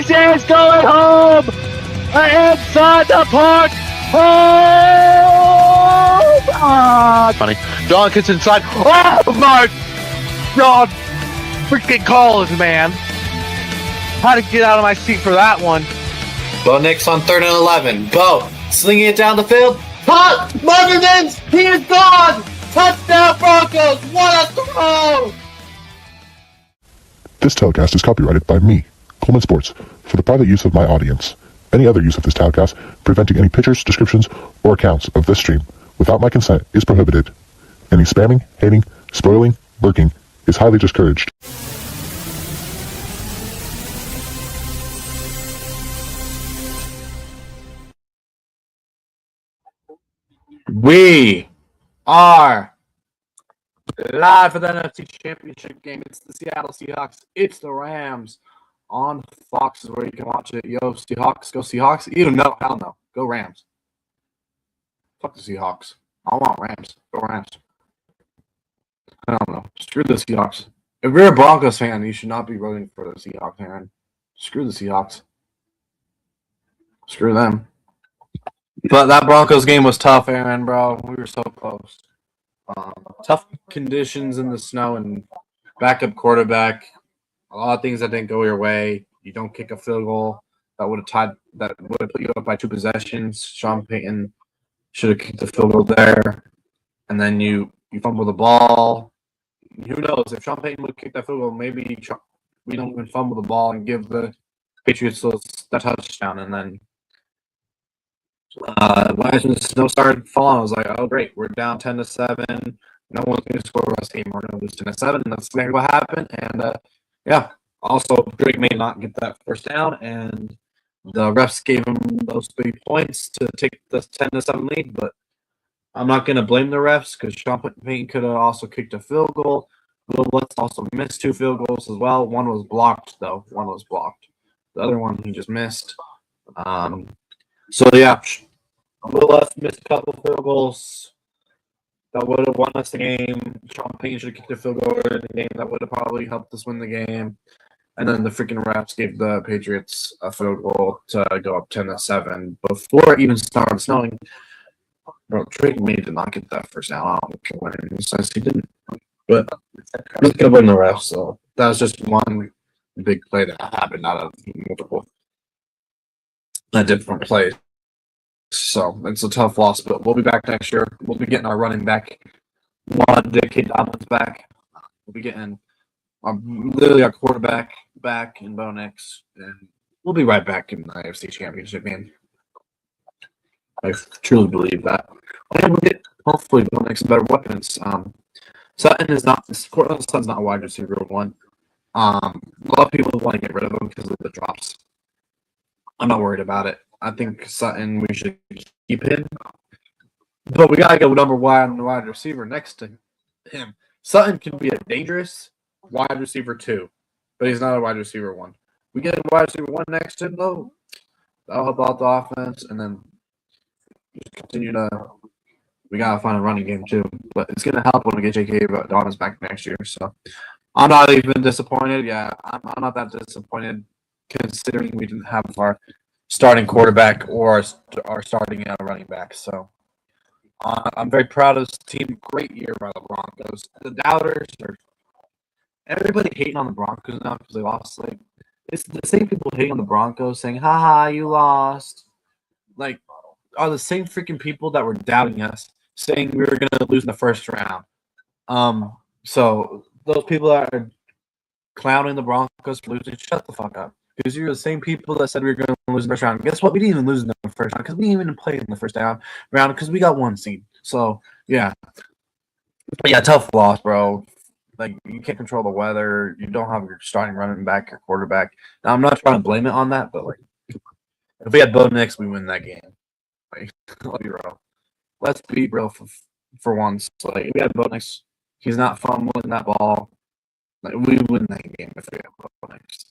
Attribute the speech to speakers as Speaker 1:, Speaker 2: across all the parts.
Speaker 1: This is going home! Inside the park! Home! Ah, funny. Dog gets inside. Oh my God! Freaking calls, man. How to get out of my seat for that one.
Speaker 2: Bo Nix on 3rd and 11. Bo slinging it down the field. Hot! Marvin Mims! He is gone! Touchdown Broncos! What a throw!
Speaker 3: This telecast is copyrighted by me, Coleman Sports, for the private use of my audience. Any other use of this telecast, preventing any pictures, descriptions, or accounts of this stream without my consent is prohibited. Any spamming, hating, spoiling, lurking is highly discouraged.
Speaker 4: We are live for the NFC Championship game. It's the Seattle Seahawks. It's the Rams on Fox is where you can watch it. Yo, Seahawks, go Seahawks. You don't know. Hell no. Go Rams. Fuck the Seahawks. I want Rams. Go Rams. I don't know. Screw the Seahawks. If you're a Broncos fan, you should not be rooting for the Seahawks, Aaron. Screw the Seahawks. Screw them. But that Broncos game was tough, Aaron, bro. We were so close. Tough conditions in the snow and backup quarterback. A lot of things that didn't go your way. You don't kick a field goal that would have put you up by 2 possessions. Sean Payton should have kicked the field goal there. And then you fumble the ball. Who knows? If Sean Payton would kick that field goal, maybe we don't even fumble the ball and give the Patriots that touchdown. And then when the snow started falling, I was like, oh, great. We're down 10-7. No one's going to score the rest of the game. We're going to lose 10-7. And that's exactly what happened. And, yeah. Also, Drake may not get that first down. And the refs gave him those 3 points to take the 10-7 lead. But I'm not going to blame the refs because Sean Payton could have also kicked a field goal. Will Lutz also missed 2 field goals as well. One was blocked, though. One was blocked. The other one he just missed. So, yeah, Will Lutz missed a couple field goals that would have won us the game. Sean Payton should have kicked a field goal in the game that would have probably helped us win the game. And then the freaking refs gave the Patriots a field goal to go up 10-7 before it even started snowing. Bro, Drake May did not get that first down. I don't care what anyone says he didn't. But I'm just going to blame the refs. So that was just one big play that happened out of multiple different plays. So it's a tough loss, but we'll be back next year. We'll be getting our running back, J.K. Dobbins back. We'll be getting literally our quarterback back in Bo Nix, and we'll be right back in the AFC Championship game. I truly believe that. And we'll get hopefully Bo Nix better weapons. Sutton is not. Cortland Sutton's not a wide receiver one. A lot of people want to get rid of him because of the drops. I'm not worried about it. I think Sutton, we should keep him. But we got to go number one wide receiver next to him. Sutton can be a dangerous wide receiver 2, but he's not a wide receiver 1. We get a wide receiver 1 next to him, though. That'll help out the offense. And then just continue to – we got to find a running game, too. But it's going to help when we get J.K. Dobbins back next year. So I'm not even disappointed. Yeah, I'm not that disappointed considering we didn't have our – starting quarterback or our starting running back. So I'm very proud of this team. Great year by the Broncos. The doubters are everybody hating on the Broncos now because they lost. Like it's the same people hating on the Broncos saying, "Ha, you lost." Like are the same freaking people that were doubting us, saying we were going to lose in the first round. So those people that are clowning the Broncos for losing, shut the fuck up. Because you're the same people that said we were going to lose in the first round. Guess what? We didn't even lose in the first round because we didn't even play in the first round because we got 1 seed. So, yeah. But yeah, tough loss, bro. Like, you can't control the weather. You don't have your starting running back, your quarterback. Now, I'm not trying to blame it on that, but, like, if we had Bo Nix, we win that game. Like, let's be real. Let's be real for once. Like, if we had Bo Nix, he's not fumbling that ball. Like, we win that game if we have Bo Nix.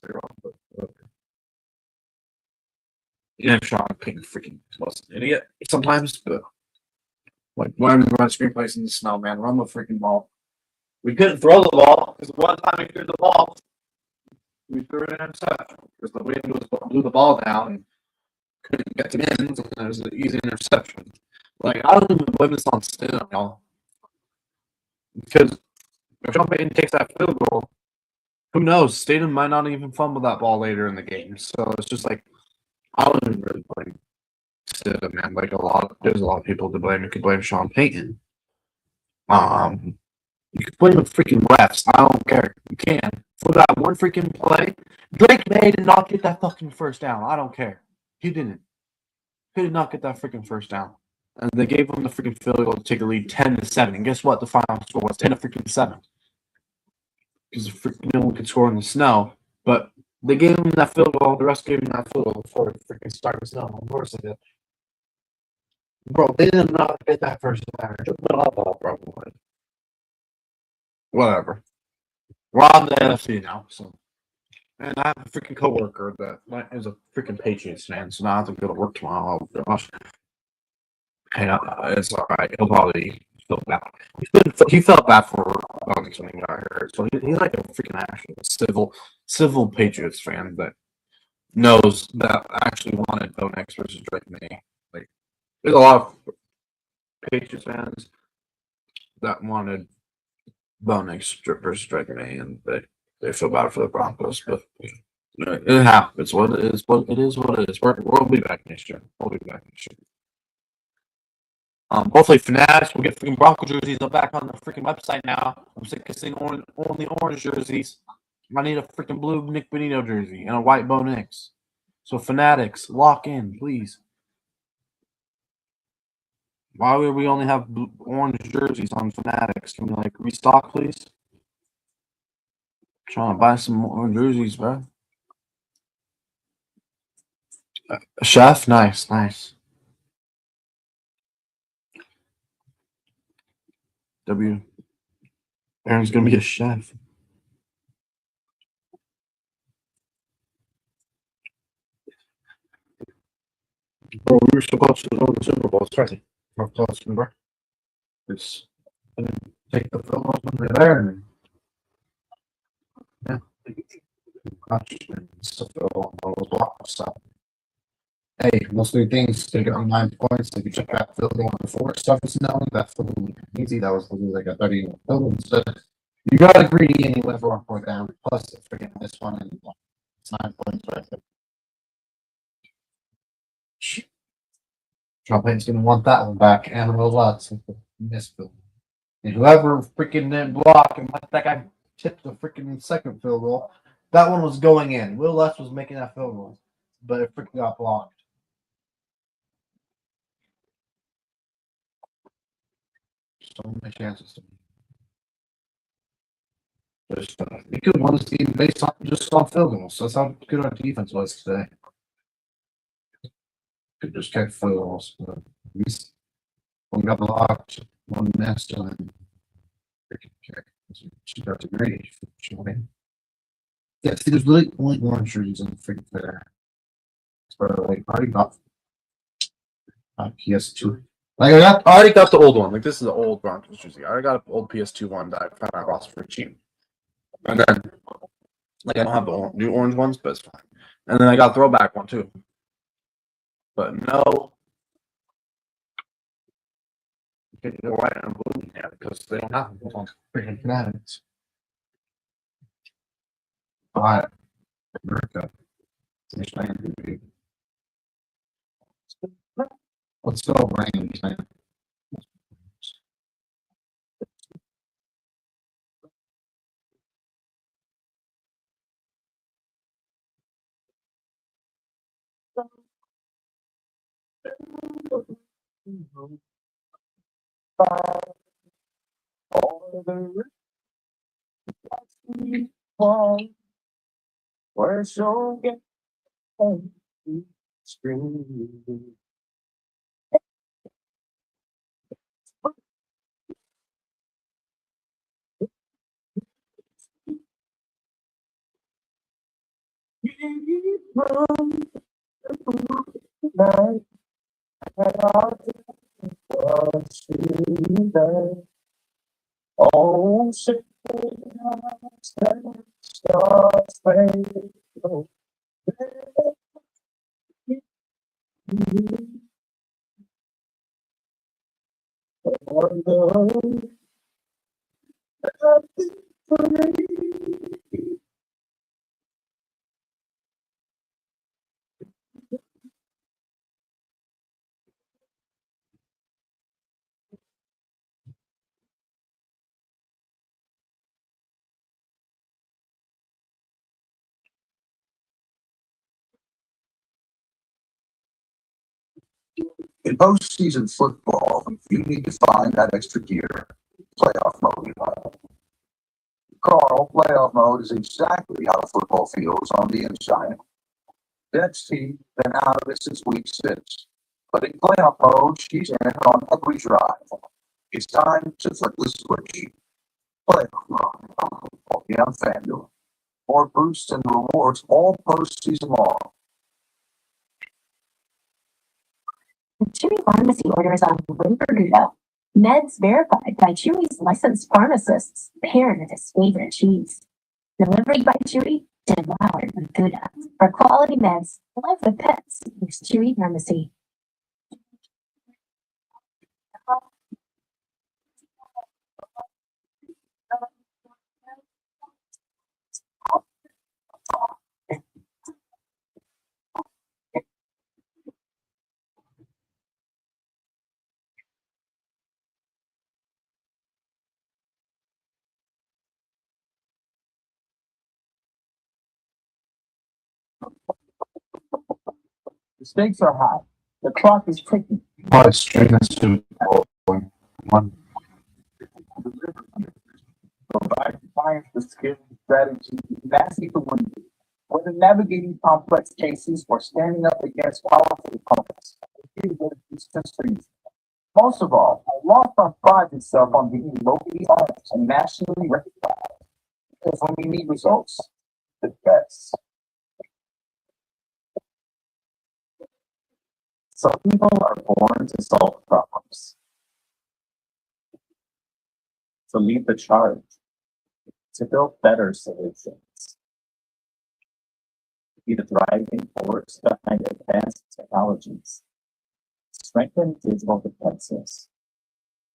Speaker 4: You know, Sean Payton freaking was an idiot sometimes, but like, why would we run screenplays in the snow, man? Run the freaking ball. We couldn't throw the ball because one time we threw the ball, we threw it in interception because the wind was blowing. blew the ball down and couldn't get to the ends, and it was an easy interception. Like, I don't even blame this on Stidham, y'all. Because if Sean Payton takes that field goal, who knows? Stidham might not even fumble that ball later in the game. So it's just like, I don't even really blame Stidham, man. Like, there's a lot of people to blame. You could blame Sean Payton. You could blame the freaking refs. I don't care. You can. For that one freaking play, Drake May did not get that fucking first down. I don't care. He didn't. He did not get that freaking first down. And they gave him the freaking field goal to take the lead 10-7. And guess what? The final score was 10-7. Because no one could score in the snow. But they gave him that field goal. The rest gave him that field goal before it freaking started snowing. Of course they did. Bro, they did not get that first down. Bro. Whatever. We're on the NFC now, so. And I have a freaking coworker that is a freaking Patriots fan, so now I have to go to work tomorrow. Oh gosh. And it's alright. He'll probably feel bad. He felt bad for Alex when he got hurt. So he's like a freaking actual civil Patriots fan that knows that actually wanted Bo Nix versus Drake May. Like, there's a lot of Patriots fans that wanted Bo Nix versus Drake May, and they feel bad for the Broncos, but it happens. What it is, what it is, what it is. We'll be back next year. We'll be back next year. Hopefully, Fanatics will get freaking Bronco jerseys. I'm back on the freaking website now. I'm sick of seeing only orange jerseys. I need a freaking blue Nick Benito jersey and a white Bo Nix. So Fanatics, lock in, please. Why would we only have orange jerseys on Fanatics? Can we like restock, please? Trying to buy some more jerseys, bro. Chef, nice. Aaron's gonna be a chef. Bro, we were supposed to go to the Super Bowl. It's crazy. We're close, bro. It's take the film off when we're there. Yeah. So, hey, most of the things take it on 9 points. If you check that field goal on the 4 stuff is now that field goal easy. That was like a 30 field goal. So you got a greedy and you went for 1 point down. Plus, freaking this one and it's 9 points right there. Sean Payton's gonna want that one back, and Will Lutz missed field. And whoever freaking didn't block and let that guy tip the freaking second field goal, that one was going in. Will Lutz was making that field goal, but it freaking got blocked. So many chances to just we could won this game based on just on field goals. So that's how good our defense was today. Could just catch field goals. But one got blocked, one missed, and then freaking kick. She got to great. Yeah, see, there's really only one jerseys on the freaking fair. So like, I already got PS2. Like, I already got the old one. Like, this is the old Broncos jersey. I already got an old PS2 one that I found out lost for cheap. And then, like, I don't have the new orange ones, but it's fine. And then I got a throwback one too. But no, they're white and blue now because they don't have them on freaking Fanatics. But America, let's go, Rams, man. Where's your spring? Oh, shit. Stars fade.
Speaker 5: In postseason football, you need to find that extra gear. Playoff mode. Carl, playoff mode is exactly how football feels on the inside. Ben's team been out of it since week 6. But in playoff mode, she's in on every drive. It's time to flip the switch. Playoff mode. Only on FanDuel. More boosts and rewards all postseason long.
Speaker 6: Chewy Pharmacy orders on Wimperguda. Meds verified by Chewy's licensed pharmacists, paired with his favorite cheese. Delivered by Chewy, devoured with Gouda. For quality meds, live with pets. There's Chewy Pharmacy.
Speaker 5: The stakes are high. The clock is ticking.
Speaker 4: Probably stream this to one.
Speaker 5: Provide clients the skills, strategy, mastery for winning. Whether navigating complex cases or standing up against powerful opponents, most of all, a law firm prides itself on being locally owned and nationally recognized. Because when we need results, the best. Some people are born to solve problems. To lead the charge. To build better solutions. To be the driving force behind advanced technologies. Strengthen digital defenses.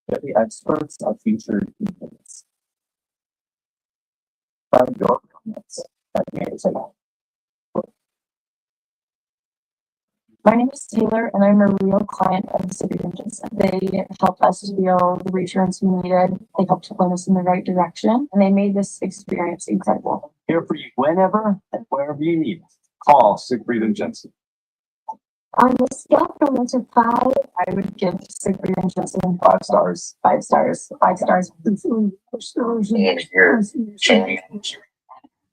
Speaker 5: They're the experts of future defense. Find your comments at Amazon.
Speaker 6: My name is Taylor, and I'm a real client of City Jensen. They helped us to feel the reassurance we needed. They helped to point us in the right direction, and they made this experience incredible.
Speaker 5: Here for you whenever and wherever you need. Call Siegfried and Jensen.
Speaker 6: On the scale from 1 to 5, I would give Siegfried and Jensen 5 stars. 5 stars. 5 stars.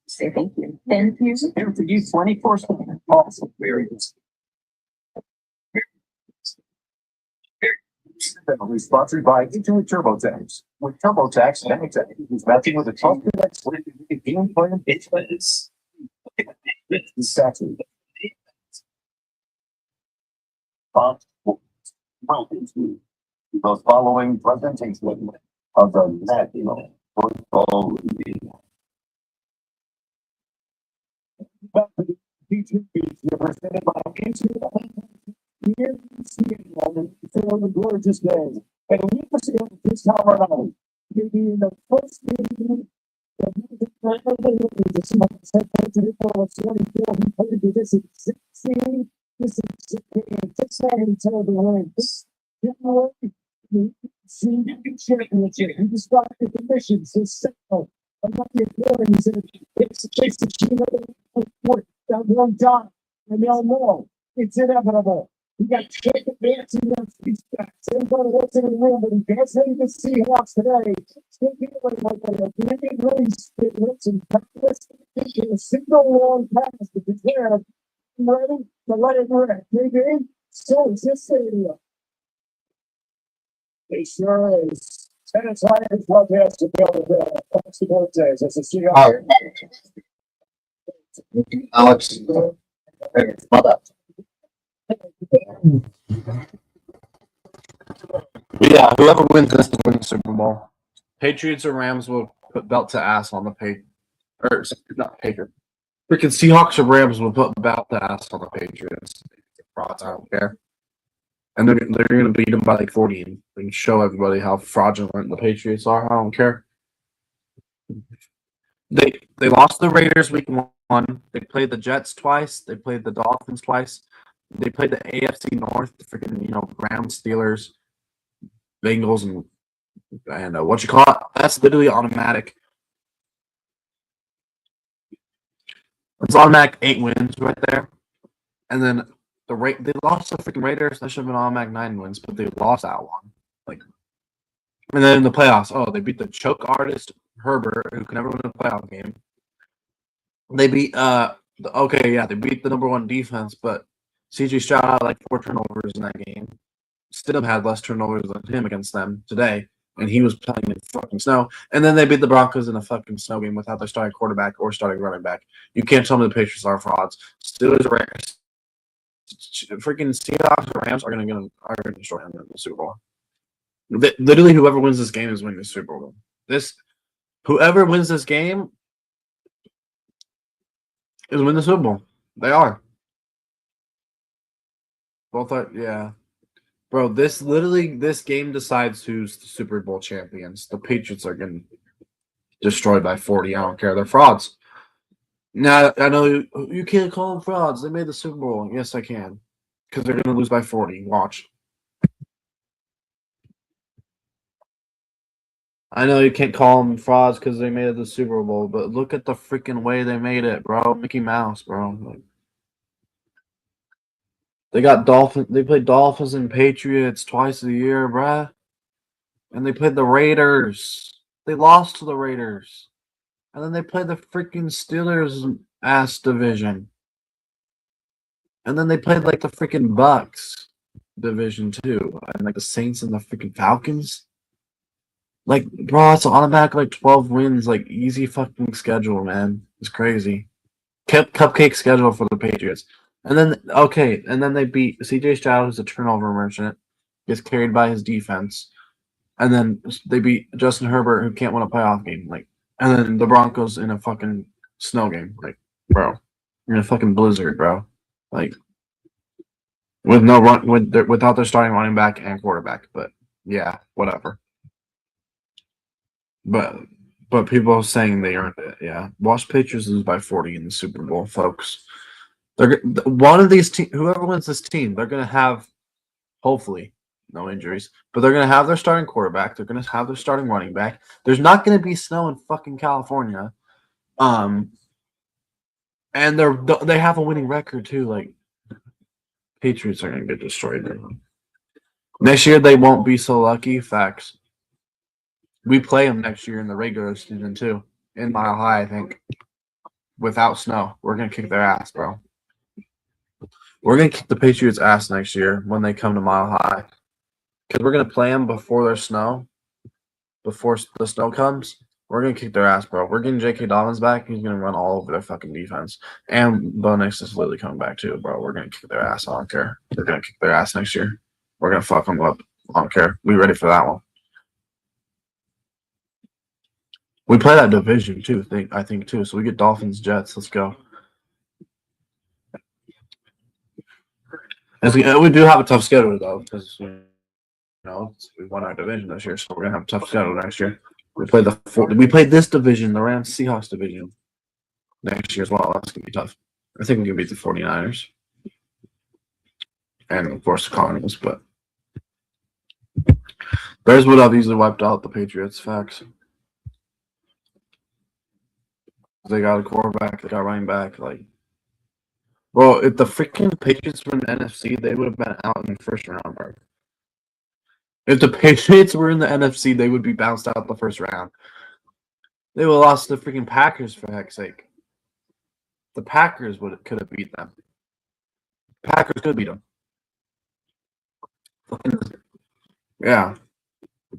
Speaker 6: Say thank you. Thank you.
Speaker 5: Here for you 24/7. Call Siegfried. Sponsored by Intuit TurboTax. With TurboTax, Demotech is matching with a top index game plan. It's exactly. Welcome to the following presentation of the National Football League. Represented by Intuit. Here in Seattle, for the gorgeous day, and we proceed this Colorado. Maybe in the first game, the Seahawks head coach of the 44, he played this is 16. This is just not terrible line. This senior championship. He described the conditions. His signal. I'm not the authority. He said, it's a chase to shoot that one time. And they all know it's inevitable. He got kicked advancing against these guys. Everybody what's in the room, but he can't say the Seahawks today. Still feeling like they didn't really spit hits and practice. Taking a single long pass to declare ready to let it rip. Maybe so is this stadium. It sure is. And it's hard to broadcast to build the basketball days as a Seahawks.
Speaker 2: Alex, mother.
Speaker 4: Yeah, whoever wins this will win the Super Bowl. Patriots or Rams will put belt to ass on the or not Patriots. Freaking Seahawks or Rams will put belt to ass on the Patriots. I don't care. And they're going to beat them by like 40 and show everybody how fraudulent the Patriots are. I don't care. They lost the Raiders week 1. They played the Jets twice. They played the Dolphins twice. They played the AFC North, the freaking Browns, Steelers, Bengals, and what you call it? That's literally automatic. It's automatic 8 wins right there. And then they lost the freaking Raiders. That should have been automatic 9 wins, but they lost that one. And then in the playoffs, they beat the choke artist Herbert, who can never win a playoff game. They beat they beat the number 1 defense, but CJ Stroud had like 4 turnovers in that game. Stidham had less turnovers than him against them today, and he was playing in fucking snow. And then they beat the Broncos in a fucking snow game without their starting quarterback or starting running back. You can't tell me the Patriots are frauds. Steelers, freaking Seahawks or Rams are gonna destroy them in the Super Bowl. Literally, whoever wins this game is winning the Super Bowl. Whoever wins this game is winning the Super Bowl. They are. Both are, yeah. Bro, this game decides who's the Super Bowl champions. The Patriots are getting destroyed by 40. I don't care. They're frauds. Now, I know you can't call them frauds. They made the Super Bowl. Yes, I can. Because they're going to lose by 40. Watch. I know you can't call them frauds because they made it the Super Bowl, but look at the freaking way they made it, bro. Mickey Mouse, bro. They played Dolphins and Patriots twice a year, bruh. And they played the Raiders. They lost to the Raiders. And then they played the freaking Steelers ass division. And then they played like the freaking Bucks division too. And like the Saints and the freaking Falcons. Like, bro, it's automatic like 12 wins, like easy fucking schedule, man. It's crazy. Cupcake schedule for the Patriots. And then they beat CJ Stroud, who's a turnover merchant, gets carried by his defense. And then they beat Justin Herbert, who can't win a playoff game. And then the Broncos in a fucking snow game. Bro, in a fucking blizzard, bro. Without their starting running back and quarterback. But yeah, whatever. But people are saying they earned it. Yeah, watch Patriots lose by 40 in the Super Bowl, folks. One of these teams, whoever wins this team, they're gonna have, hopefully, no injuries, but they're gonna have their starting quarterback. They're gonna have their starting running back. There's not gonna be snow in fucking California, and they have a winning record too. Patriots are gonna get destroyed. Next year they won't be so lucky. Facts. We play them next year in the regular season too, in Mile High, I think. Without snow, we're gonna kick their ass, bro. We're going to kick the Patriots' ass next year when they come to Mile High. Because we're going to play them before there's snow. Before the snow comes, we're going to kick their ass, bro. We're getting J.K. Dobbins back. He's going to run all over their fucking defense. And Bo Nix is literally coming back, too, bro. We're going to kick their ass. I don't care. We're going to kick their ass next year. We're going to fuck them up. I don't care. We ready for that one. We play that division, too, I think, too. So we get Dolphins, Jets. Let's go. We do have a tough schedule, though, because we won our division this year, so we're gonna have a tough schedule next year. We played this division, the Rams Seahawks division, next year as well. That's gonna be tough. I think we can beat the 49ers, and of course the Cardinals, but Bears would have easily wiped out the Patriots. Facts. They got a quarterback, they got running back, Well, if the freaking Patriots were in the NFC, they would have been out in the first round, bro. If the Patriots were in the NFC, they would be bounced out the first round. They would have lost to the freaking Packers, for heck's sake. The Packers could have beat them. Packers could beat them. Yeah.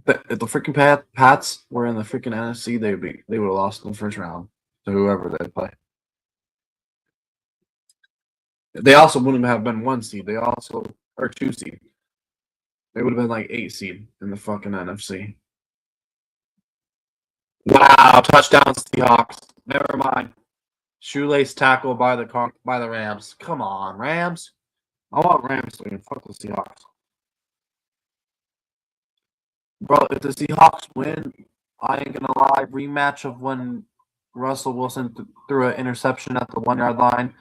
Speaker 4: If the freaking Pats were in the freaking NFC, they would have lost in the first round to whoever they play. They also wouldn't have been 1 seed. They also are 2 seed. They would have been 8 seed in the fucking NFC. Wow, touchdown Seahawks. Never mind. Shoelace tackle by the Rams. Come on, Rams. I want Rams to win. Fuck the Seahawks. Bro, if the Seahawks win, I ain't gonna lie. Rematch of when Russell Wilson threw an interception at the 1 yard line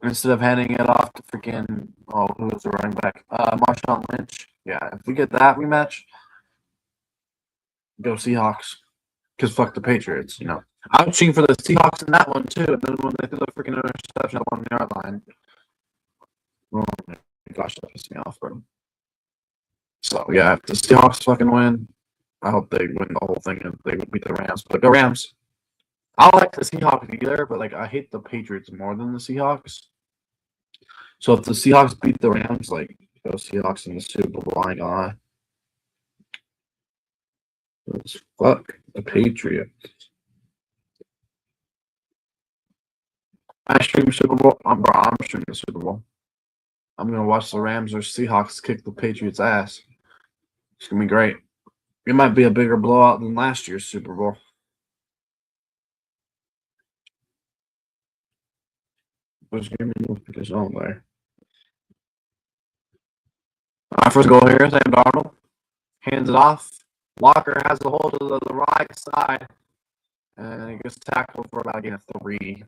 Speaker 4: instead of handing it off to freaking who was the running back? Marshawn Lynch. Yeah, if we get that rematch, go Seahawks. Because fuck the Patriots, you know. I was cheating for the Seahawks in that one too. And then when they threw the freaking interception at the 1 yard line, oh my gosh, that pissed me off, bro. So yeah, if the Seahawks fucking win, I hope they win the whole thing and they would beat the Rams. But go Rams. I don't like the Seahawks either, but like I hate the Patriots more than the Seahawks. So if the Seahawks beat the Rams, like go Seahawks in the Super Bowl, I ain't gonna lie. Fuck the Patriots. I stream Super Bowl. I'm streaming the Super Bowl. I'm gonna watch the Rams or Seahawks kick the Patriots' ass. It's gonna be great. It might be a bigger blowout than last year's Super Bowl. Which game is on there? First goal here, Sam Darnold hands it off. Walker has the hold of the right side, and he gets tackled for about getting a 3.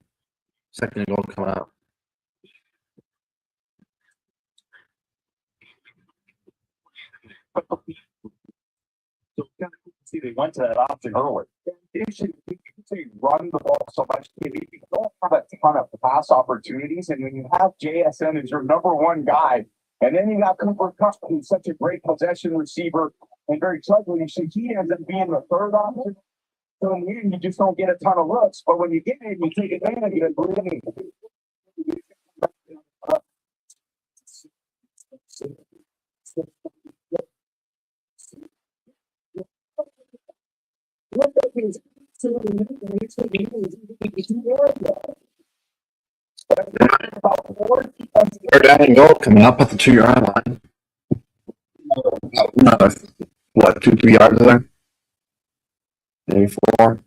Speaker 4: Second goal coming up.
Speaker 5: So see, they went to that option early. They should run the ball so much. You don't have a ton of pass opportunities, and when you have JSN as your number one guy, and then you got Cooper Kupp, who's such a great possession receiver and very struggling, so he ends up being the third option. So in the end, you just don't get a ton of looks, but when you get it, you take advantage of it.
Speaker 4: Third down and goal coming up at the 2 yard line. Another, what, 2-3 yards there? Maybe 4.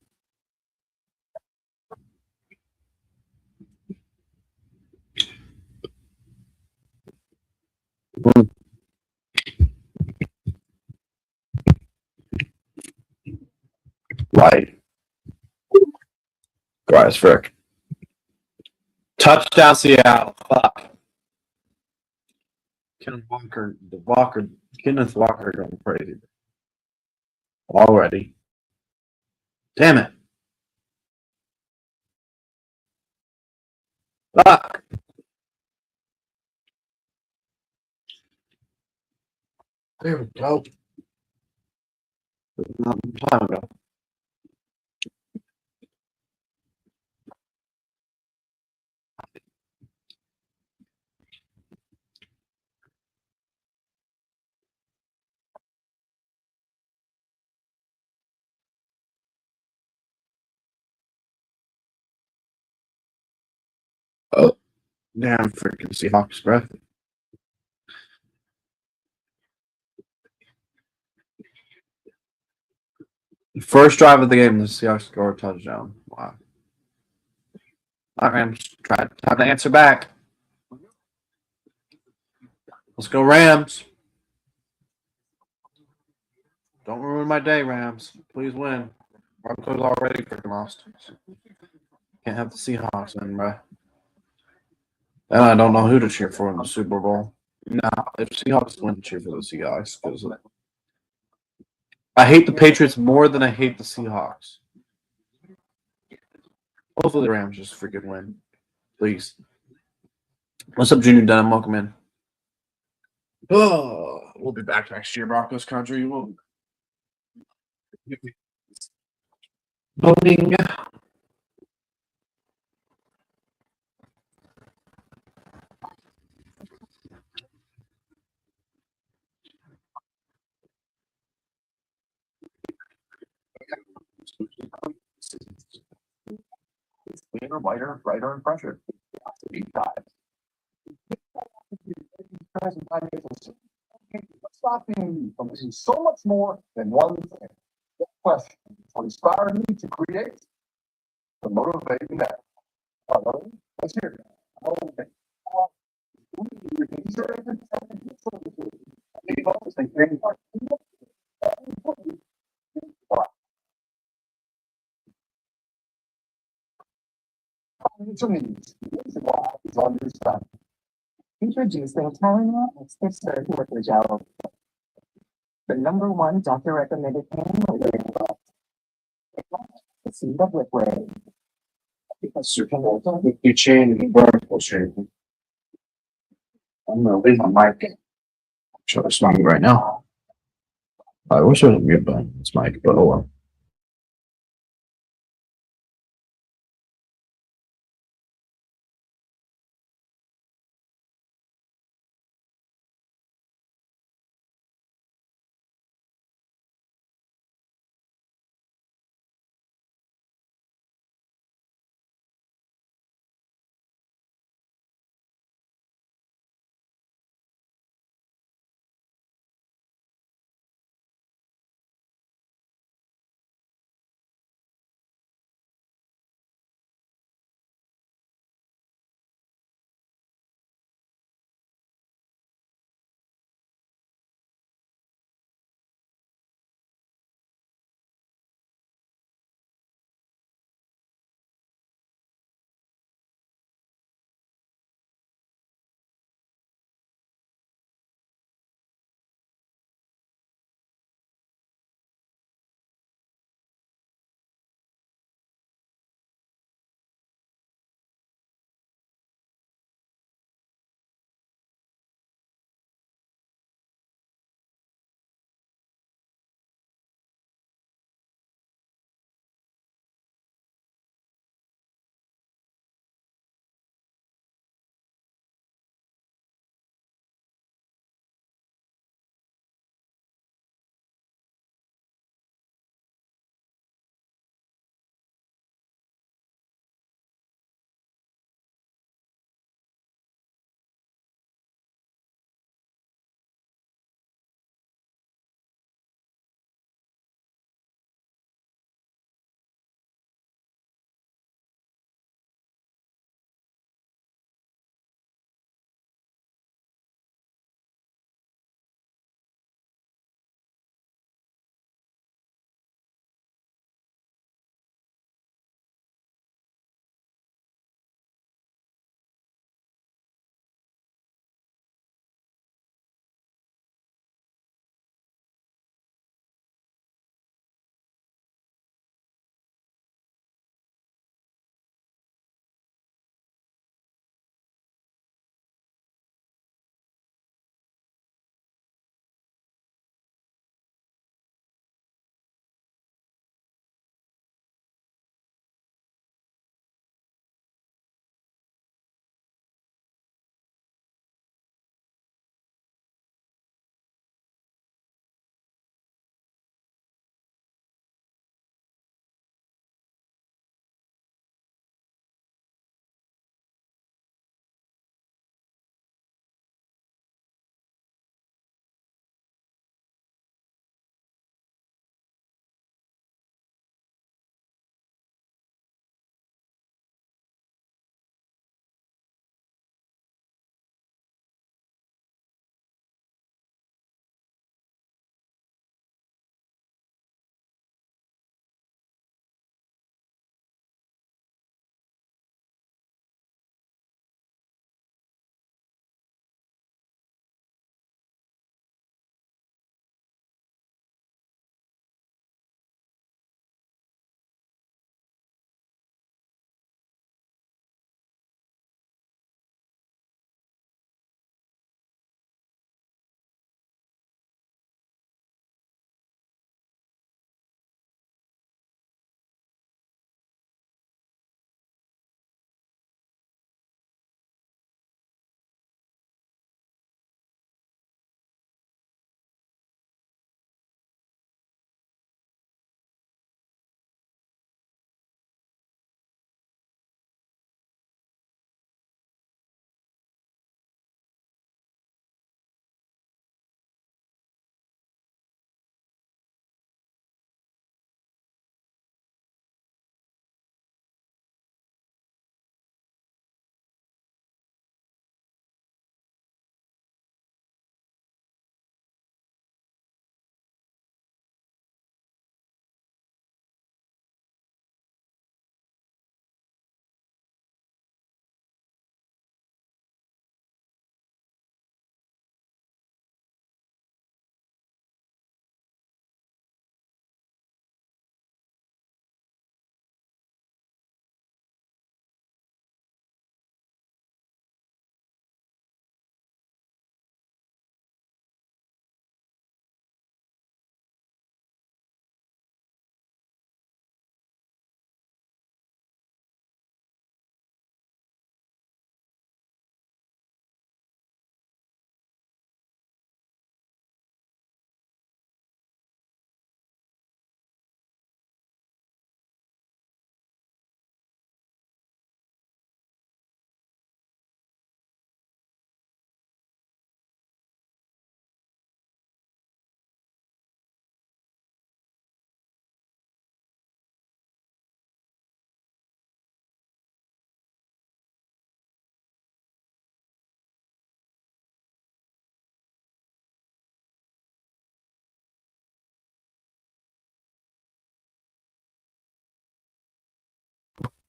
Speaker 4: Right. Guys, frick. Touchdown, Seattle. Fuck. Kenneth Walker going crazy. Already. Damn it. Fuck. There we go. Not time ago. Oh, damn freaking Seahawks, bro. First drive of the game, the Seahawks score a touchdown. Wow. All right, Rams. Time to answer back. Let's go, Rams. Don't ruin my day, Rams. Please win. Broncos already freaking lost. Can't have the Seahawks win, bro. And I don't know who to cheer for in the Super Bowl. No, if Seahawks win, cheer for the Seahawks. Because I hate the Patriots more than I hate the Seahawks. Hopefully the Rams just freaking win. Please. What's up, Junior Dunham? Welcome in. Oh, we'll be back next year, Broncos country. We'll... Voting.
Speaker 5: Cleaner, lighter, brighter, and fresher. Deep dive. Stop being from missing so much more than one thing. That question what inspired me to create the motivating that. Let's hear it. Please, walk is on your side. Introducing Tylenol Extra Surge Liquid Gel, the number one doctor recommended pain reliever. The seed of liquid. Because you can you change the vertical shape. I'm gonna leave my mic.
Speaker 4: Show this mic right now. I wish there was a mute button on this mic, but oh well.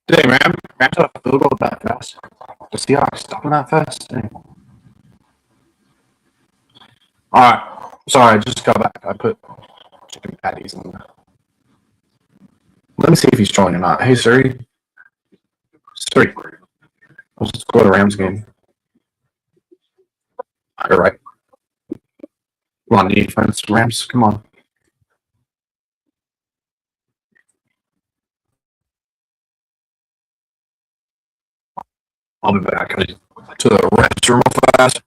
Speaker 4: Dang, Rams have a field goal that fast. The Seahawks stopping that fast. Dang. All right. Sorry, just got back. I put chicken patties in there. Let me see if he's joining or not. Hey, Siri. Siri. Let's go to the Rams game. You're right. Come on, defense. Rams, come on. I'll be back. I need to the restroom real fast.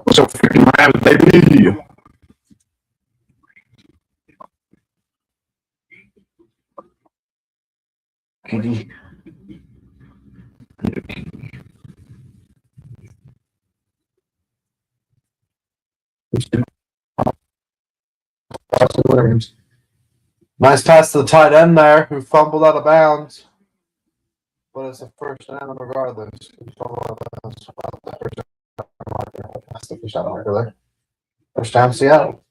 Speaker 4: What's up, freaking Rams, baby? KD. Nice pass to the tight end there, who fumbled out of bounds. But it's a first down regardless. That's the first down marker there. First down, Seattle.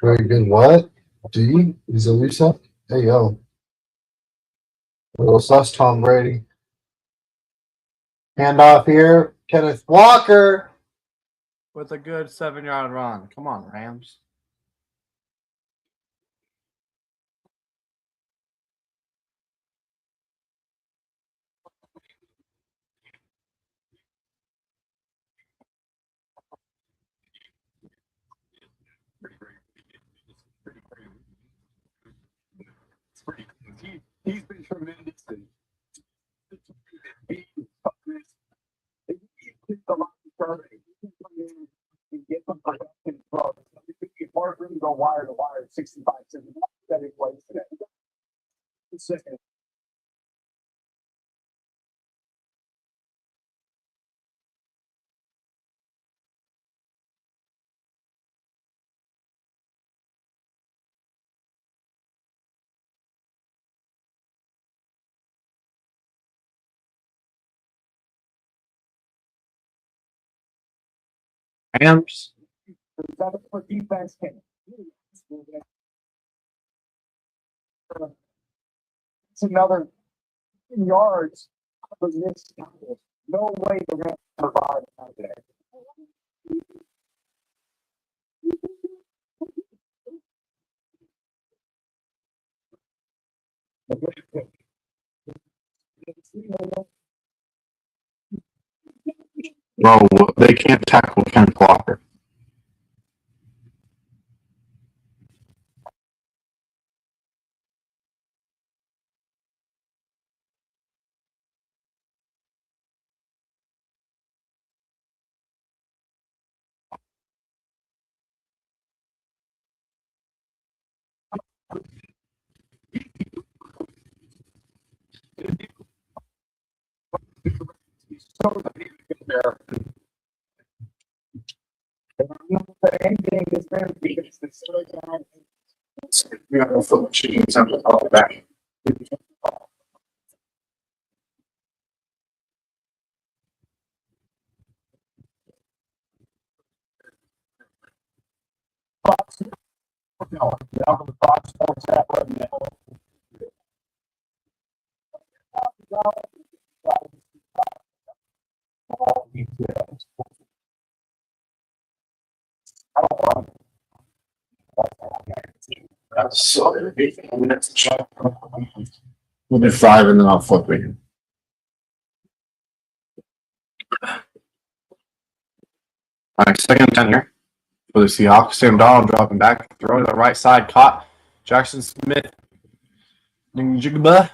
Speaker 4: Very good. What? D? Is it Lisa? There you go. Little sus Tom Brady. Handoff here. Kenneth Walker with a good 7-yard run. Come on, Rams.
Speaker 5: He's been tremendous. He the line turn. He get some production from. It's hard for him to go wire to wire 65 cents. That he plays today. Second.
Speaker 4: Rams.
Speaker 5: That's what defense can. It's another yards for this. No way they're going to survive out there.
Speaker 4: Bro, they can't tackle Ken Walker.
Speaker 5: Anything that's very defense that's so down.
Speaker 4: We got no foot machines. I'm just off the back.
Speaker 5: No, the Fox Sports app right now.
Speaker 4: That's so minutes. We'll do 5 and then I'll flip it. All right, second 10 here for the Seahawks. Sam Donald dropping back, throwing to the right side, caught. Jackson Smith. Njigba.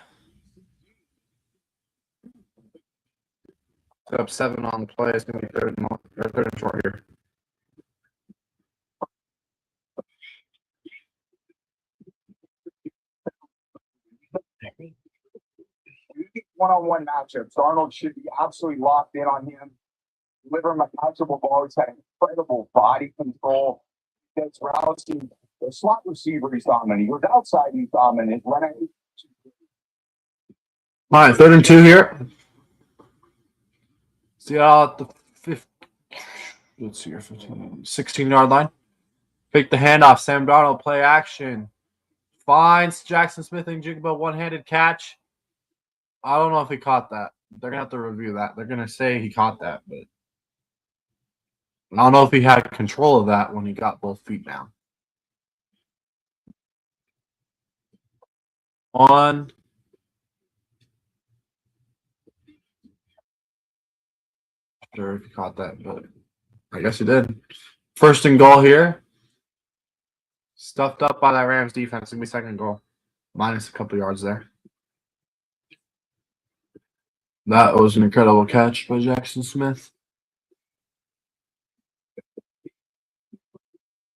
Speaker 4: Set up 7 on the play. It's going to be third and short here.
Speaker 5: One-on-one matchups. Arnold should be absolutely locked in on him. Deliver him a catchable ball. He's had incredible body control. That's routes. The slot receiver he's dominant. He was outside he's dominant. When I
Speaker 4: All right, 3rd and 2 here. Seattle at the 5th. Let's see here, 16-yard line. Pick the handoff. Sam Darnold, play action. Finds Jackson Smith and Jigba, one-handed catch. I don't know if he caught that. They're going to have to review that. They're going to say he caught that, but I don't know if he had control of that when he got both feet down. On. Sure if he caught that, but I guess he did. 1st and goal here. Stuffed up by that Rams defense. Give me 2nd goal. Minus a couple yards there. That was an incredible catch by Jackson Smith.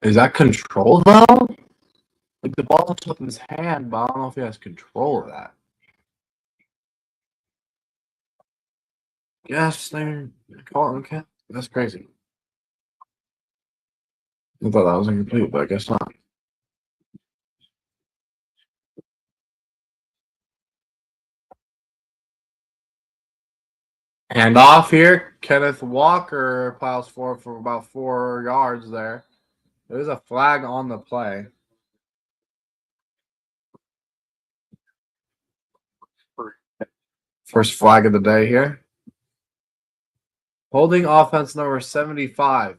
Speaker 4: Is that control, though? Like, the ball's up in his hand, but I don't know if he has control of that. Yes, they're calling okay. That's crazy. I thought that was incomplete, but I guess not. And off here, Kenneth Walker plows forward for about 4 yards there. There's a flag on the play. First flag of the day here. Holding offense number 75.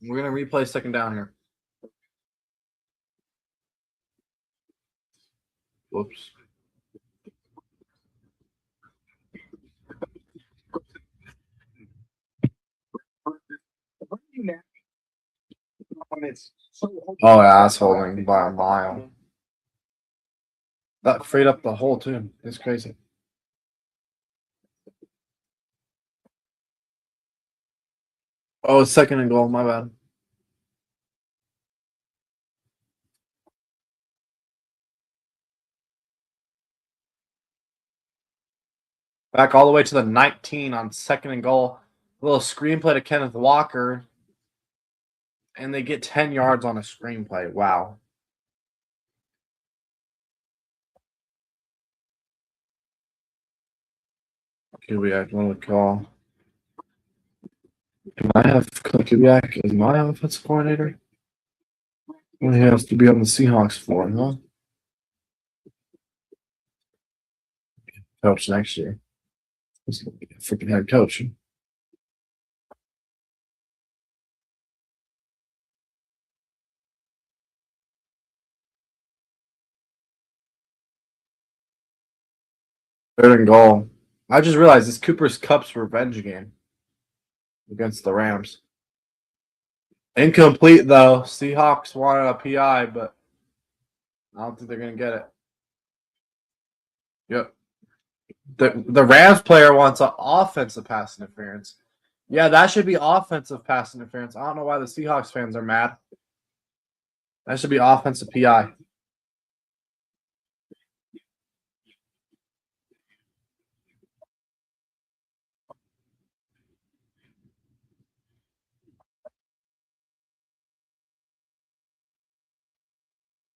Speaker 4: We're going to replay 2nd down here. Whoops. Oh, yeah, that's holding by a mile. That freed up the hole too. It's crazy. Oh, it's 2nd and goal. My bad. Back all the way to the 19 on 2nd and goal. A little screenplay to Kenneth Walker. And they get 10 yards on a screenplay. Wow. Kubiak, what do we call? Can I have Kubiak as my offensive coordinator? What he has to be on the Seahawks for, huh? Coach next year. He's going to be a freaking head coach. Third and goal. I just realized this Cooper's Cup's revenge game against the Rams. Incomplete, though. Seahawks wanted a PI, but I don't think they're going to get it. Yep. The Rams player wants an offensive pass interference. Yeah, that should be offensive pass interference. I don't know why the Seahawks fans are mad. That should be offensive PI.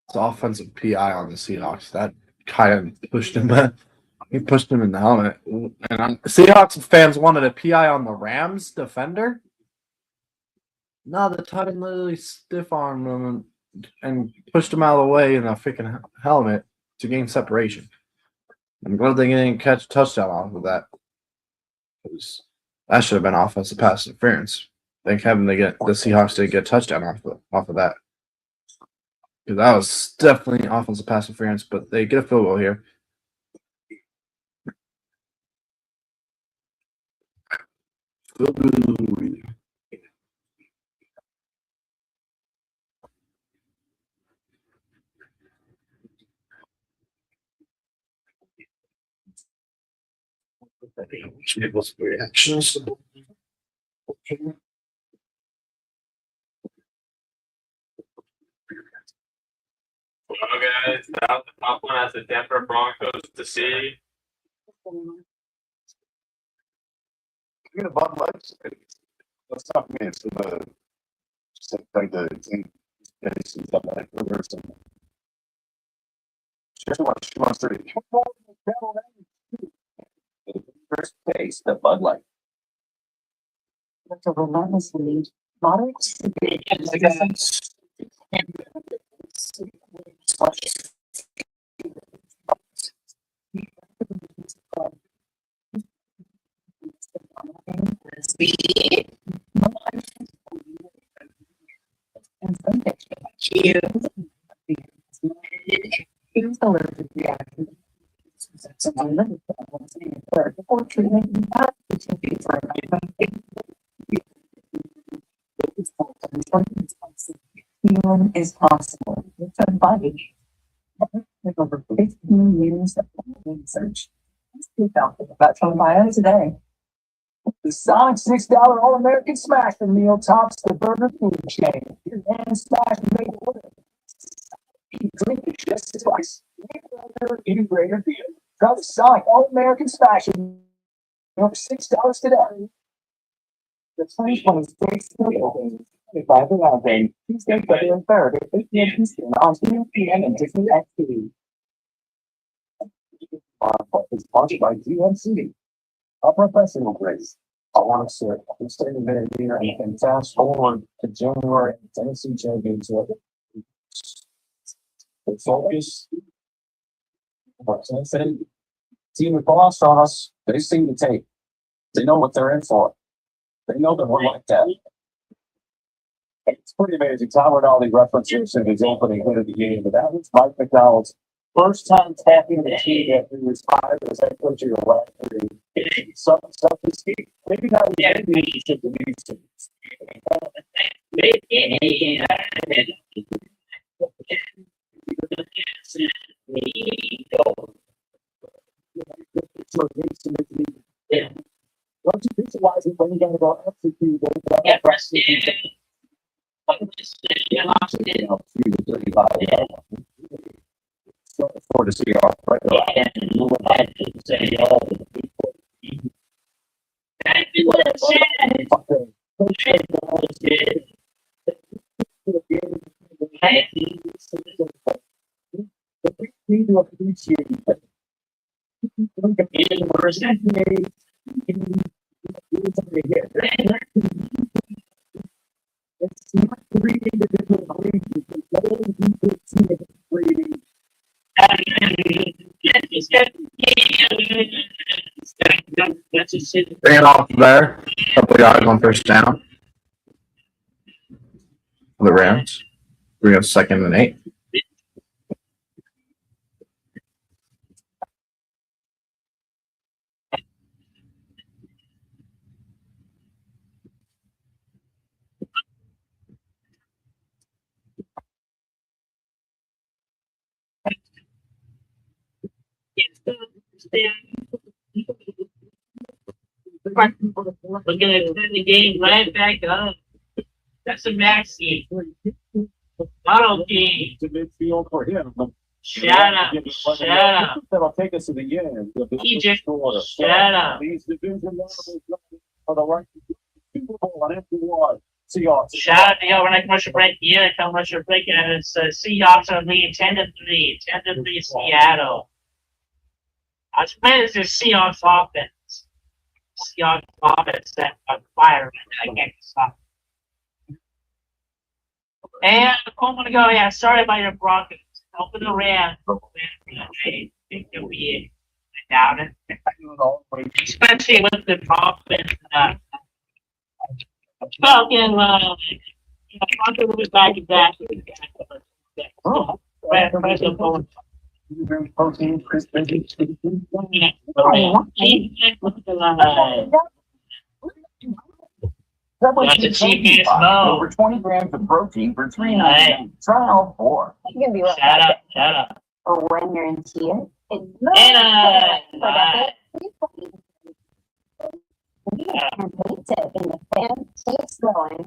Speaker 4: It's offensive PI on the Seahawks. That kind of pushed him. He pushed him in the helmet. And Seahawks fans wanted a PI on the Rams defender. No, the tight end literally stiff armed him and pushed him out of the way in a freaking helmet to gain separation. I'm glad they didn't catch a touchdown off of that. That should have been offensive pass interference. Thank heaven the Seahawks did get a touchdown off of that. Because that was definitely offensive pass interference, but they get a field goal here. People's reactions.
Speaker 7: Well, guys, that was the top one as the Denver Broncos to see.
Speaker 3: Get a Bud Light. Let's talk me. It's the just like the stuff like reversing. She wants to.
Speaker 5: First base, the Bud Light.
Speaker 6: That's a relentlessly moderate to big. Here's the allergic reaction. Before treatment, you have to take it for healing is possible. It's a body. With over 15 years of research. Let's speak out about some bio today.
Speaker 5: The Sonic $6 All-American Smash Meal tops the burger food chain. Your hand smash made order. You drink it just twice. Even greater deal. Try the Sonic All-American Smash Meal for $6 today. The 2026 meal. If I have a Tuesday, Friday, and third at 8 p.m. Eastern on 2 p.m. and Disney XD. Is sponsored by GMC. A professional grace. I want to say I'm staying a minute here and fast forward to January Tennessee Championship. The focus. What's I say? Team with lost on us. They see the tape. They know what they're in for. They know that we're like that. It's pretty amazing. Tom Rinaldi references in his opening hit of the game, but that was Mike McDonald's first time tapping the team after he was fired as head coach of the last three. Some stuff is maybe not the championship to these teams. Yeah. Once you visualize it, then you gotta go execute it. Yeah, press it. For the Seahawks, right? Yeah, and you would have to say all the people. Need to appreciate it. It's not three individual grades, it's all people grading.
Speaker 4: Bring it off there. Couple yards on first down. The Rams. We have 2nd and 8.
Speaker 7: We're gonna turn the game right back up. That's a maxi. Auto game.
Speaker 5: To midfield for him.
Speaker 7: Shut up. Shut up.
Speaker 5: That'll take us to the end.
Speaker 7: He just shut up.
Speaker 5: These division rivals are the right Super Bowl on FD1. Seahawks.
Speaker 7: Shout out to you. We're not commercial break here. Commercial break, and it's Seahawks are leading 10-3. 10-3 Seattle. I was playing this Seahawks offense. Seahawks offense that on fire. I can't stop. And I'm gonna go. Yeah, sorry about your Broncos. Open the Rams. Think that we doubt it. Especially with the offense. Falcon, Broncos will be back in that.
Speaker 5: Protein, crispy.
Speaker 7: That's the cheapest mo.
Speaker 5: Over 20 grams of protein for $3.99. Try all 4.
Speaker 6: You can be like
Speaker 7: Shut up, shut up.
Speaker 6: or when you're in tears. It's
Speaker 7: Bye.
Speaker 6: and paint it in the fan. Keeps going.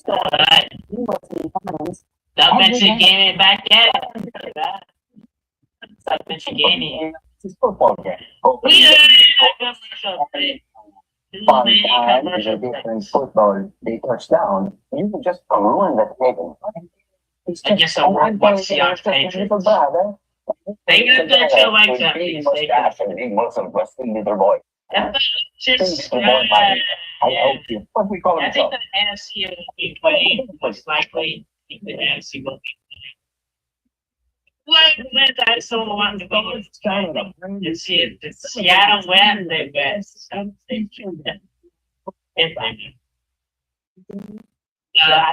Speaker 7: Alright.
Speaker 6: You will see comments.
Speaker 7: Stop mentioning gaming back at it. Stop mentioning gaming.
Speaker 5: It's a football game.
Speaker 7: We are commercial break.
Speaker 8: Fun time is a different football. They touch down. You can just ruin the table.
Speaker 7: I guess I'll run one Seahawks Patriots. They got that show like that.
Speaker 8: Little boy.
Speaker 7: Just,
Speaker 8: I hope you. What we call
Speaker 7: I
Speaker 8: him?
Speaker 7: think the NFC will be playing most likely. I think the NFC will be playing. When I saw the one to go and see if the Seattle win, they best. I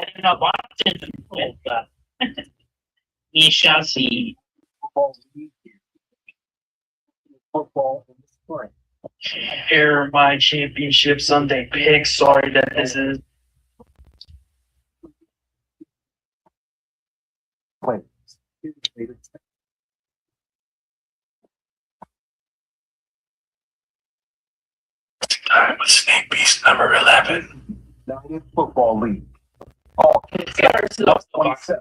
Speaker 7: don't know Washington, but we shall see.
Speaker 5: Football in the spring.
Speaker 9: Here are my championship Sunday picks. Sorry that this is.
Speaker 5: Wait.
Speaker 9: Time with Snake Beast number 11.
Speaker 5: United Football League.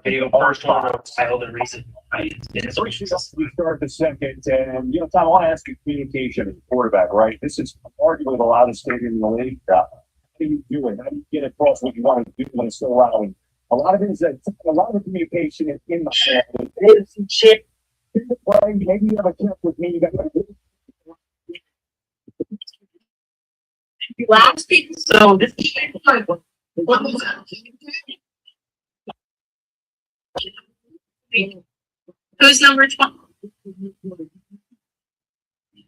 Speaker 9: Video first one titled and reason why
Speaker 5: We start the second, and Tom, I want to ask you communication as a quarterback, right? This is arguably the loudest stadium in the league. How do you do it? How do you get across what you want to do when it's so loud? A lot of it is that a lot of the communication is in the head. It's shit. Maybe you have a check with me. You got
Speaker 7: Last week, so this is who's number 12?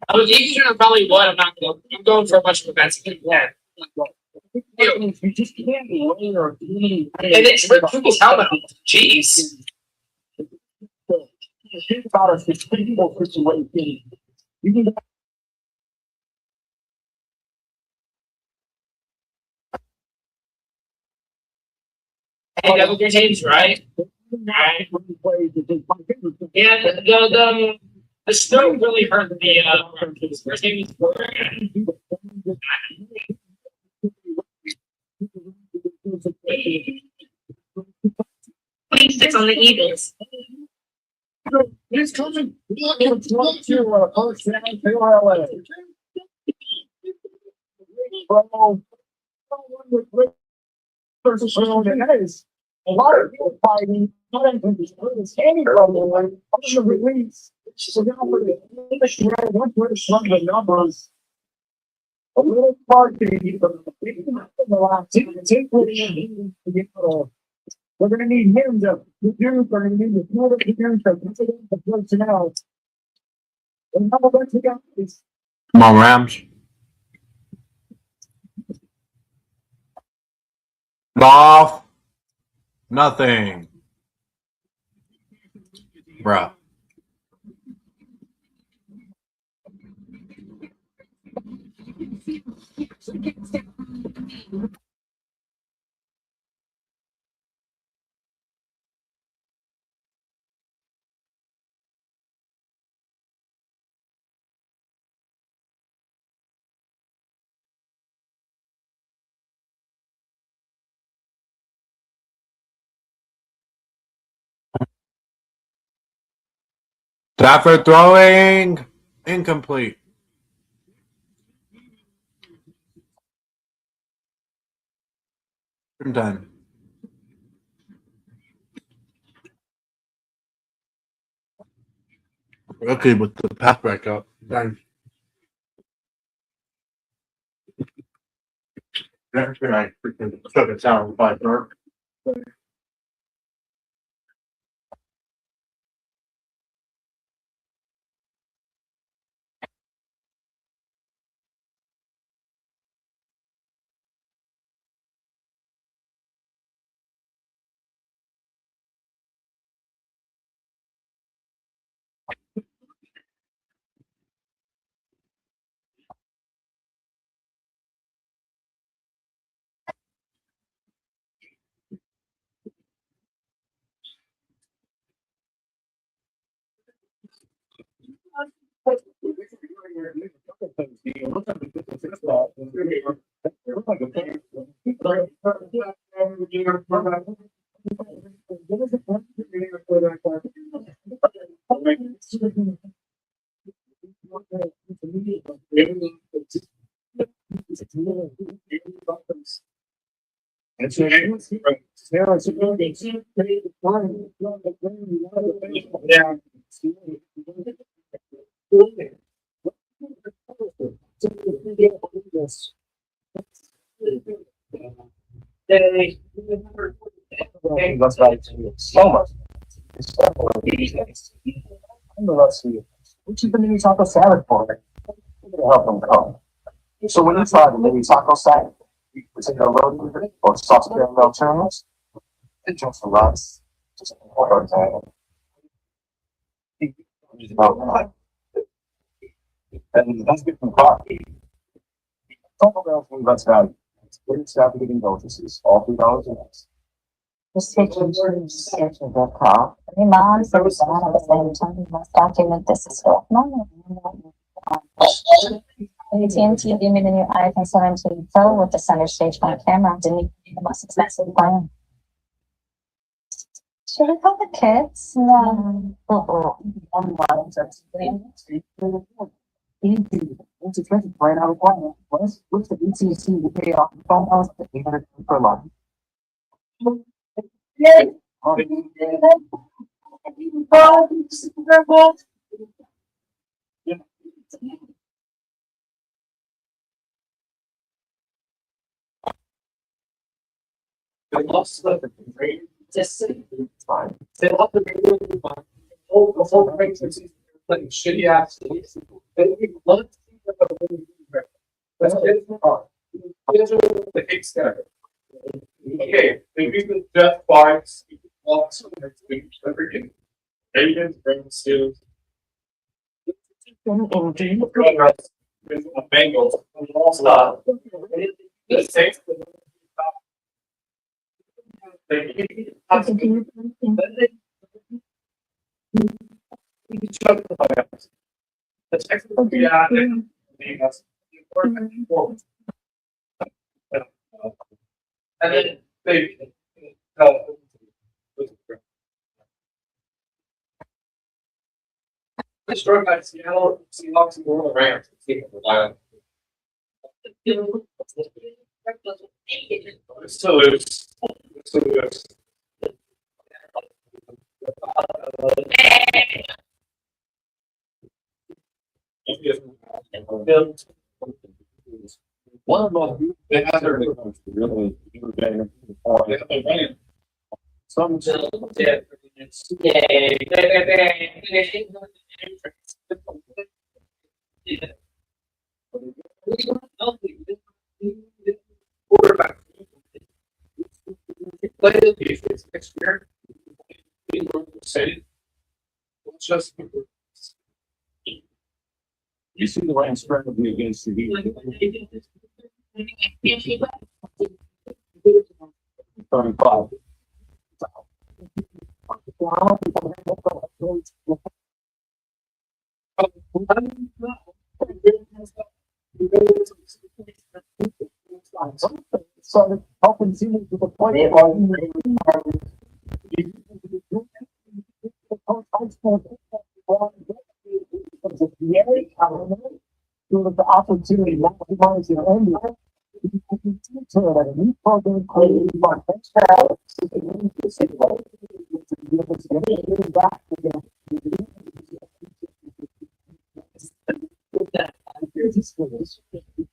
Speaker 7: I was easier than probably what I'm not going. I'm going for a bunch of events. Yeah.
Speaker 5: You just can't win or
Speaker 7: And it's for people's helmet. Jeez.
Speaker 5: think about a sustainable situation. You can
Speaker 7: Hey, double your teams, right? Right. Yeah,
Speaker 9: The snow really hurt the first game was 26 on the Eagles.
Speaker 5: He's coming. To first down to LA. Versus a lot of people fighting. It's any problem on the release. So now for the English round, one way to run the numbers. A little party, but the last we're going to need him to do. We're going to need the floor of the personnel. And how about you guys?
Speaker 4: Come on, Rams. Off. Nothing. Bruh. Stafford throwing. Incomplete. Done. Okay, with the pass back up. Done. That's when I freaking took it down by Burke.
Speaker 8: That's right. So much. Let's see. Which is the mini taco salad for? To help them come. So when you try the mini taco salad, is it a loaded or sauce caramel churros? It just runs. Just order that. And that's good from coffee. Taco Bell food, that's value. It's staff getting notices, all $3 a month.
Speaker 6: Just taking schedule the call. My mom said that at the same time. You must document this as well. No. AT&T gave me the new iPhone 17 Pro with the center stage mount camera. Didn't even need the most expensive plan. Should we call the kids? No.
Speaker 8: It's expensive right out of plan. What's the ECC to pay off the phone house that we had for life?
Speaker 9: They lost the grade. Just fine. They lost the grade. The whole grade was playing shitty ass games. They love to see them, but that's it. Here's the cake scatter. Okay, maybe the Jeff Barnes walks next week. Everything. Ravens, Browns, Steelers. With the Bengals. All stop. The Saints. The technical reality us forward. And then they destroyed by Seattle Seahawks and New Rams. So it's one of them, they have their really some quarterback play the defense next year. It's just
Speaker 8: You see the Rams strategy against the Heat. 35. So helping teams with the play. The opportunity maximize your own new program created by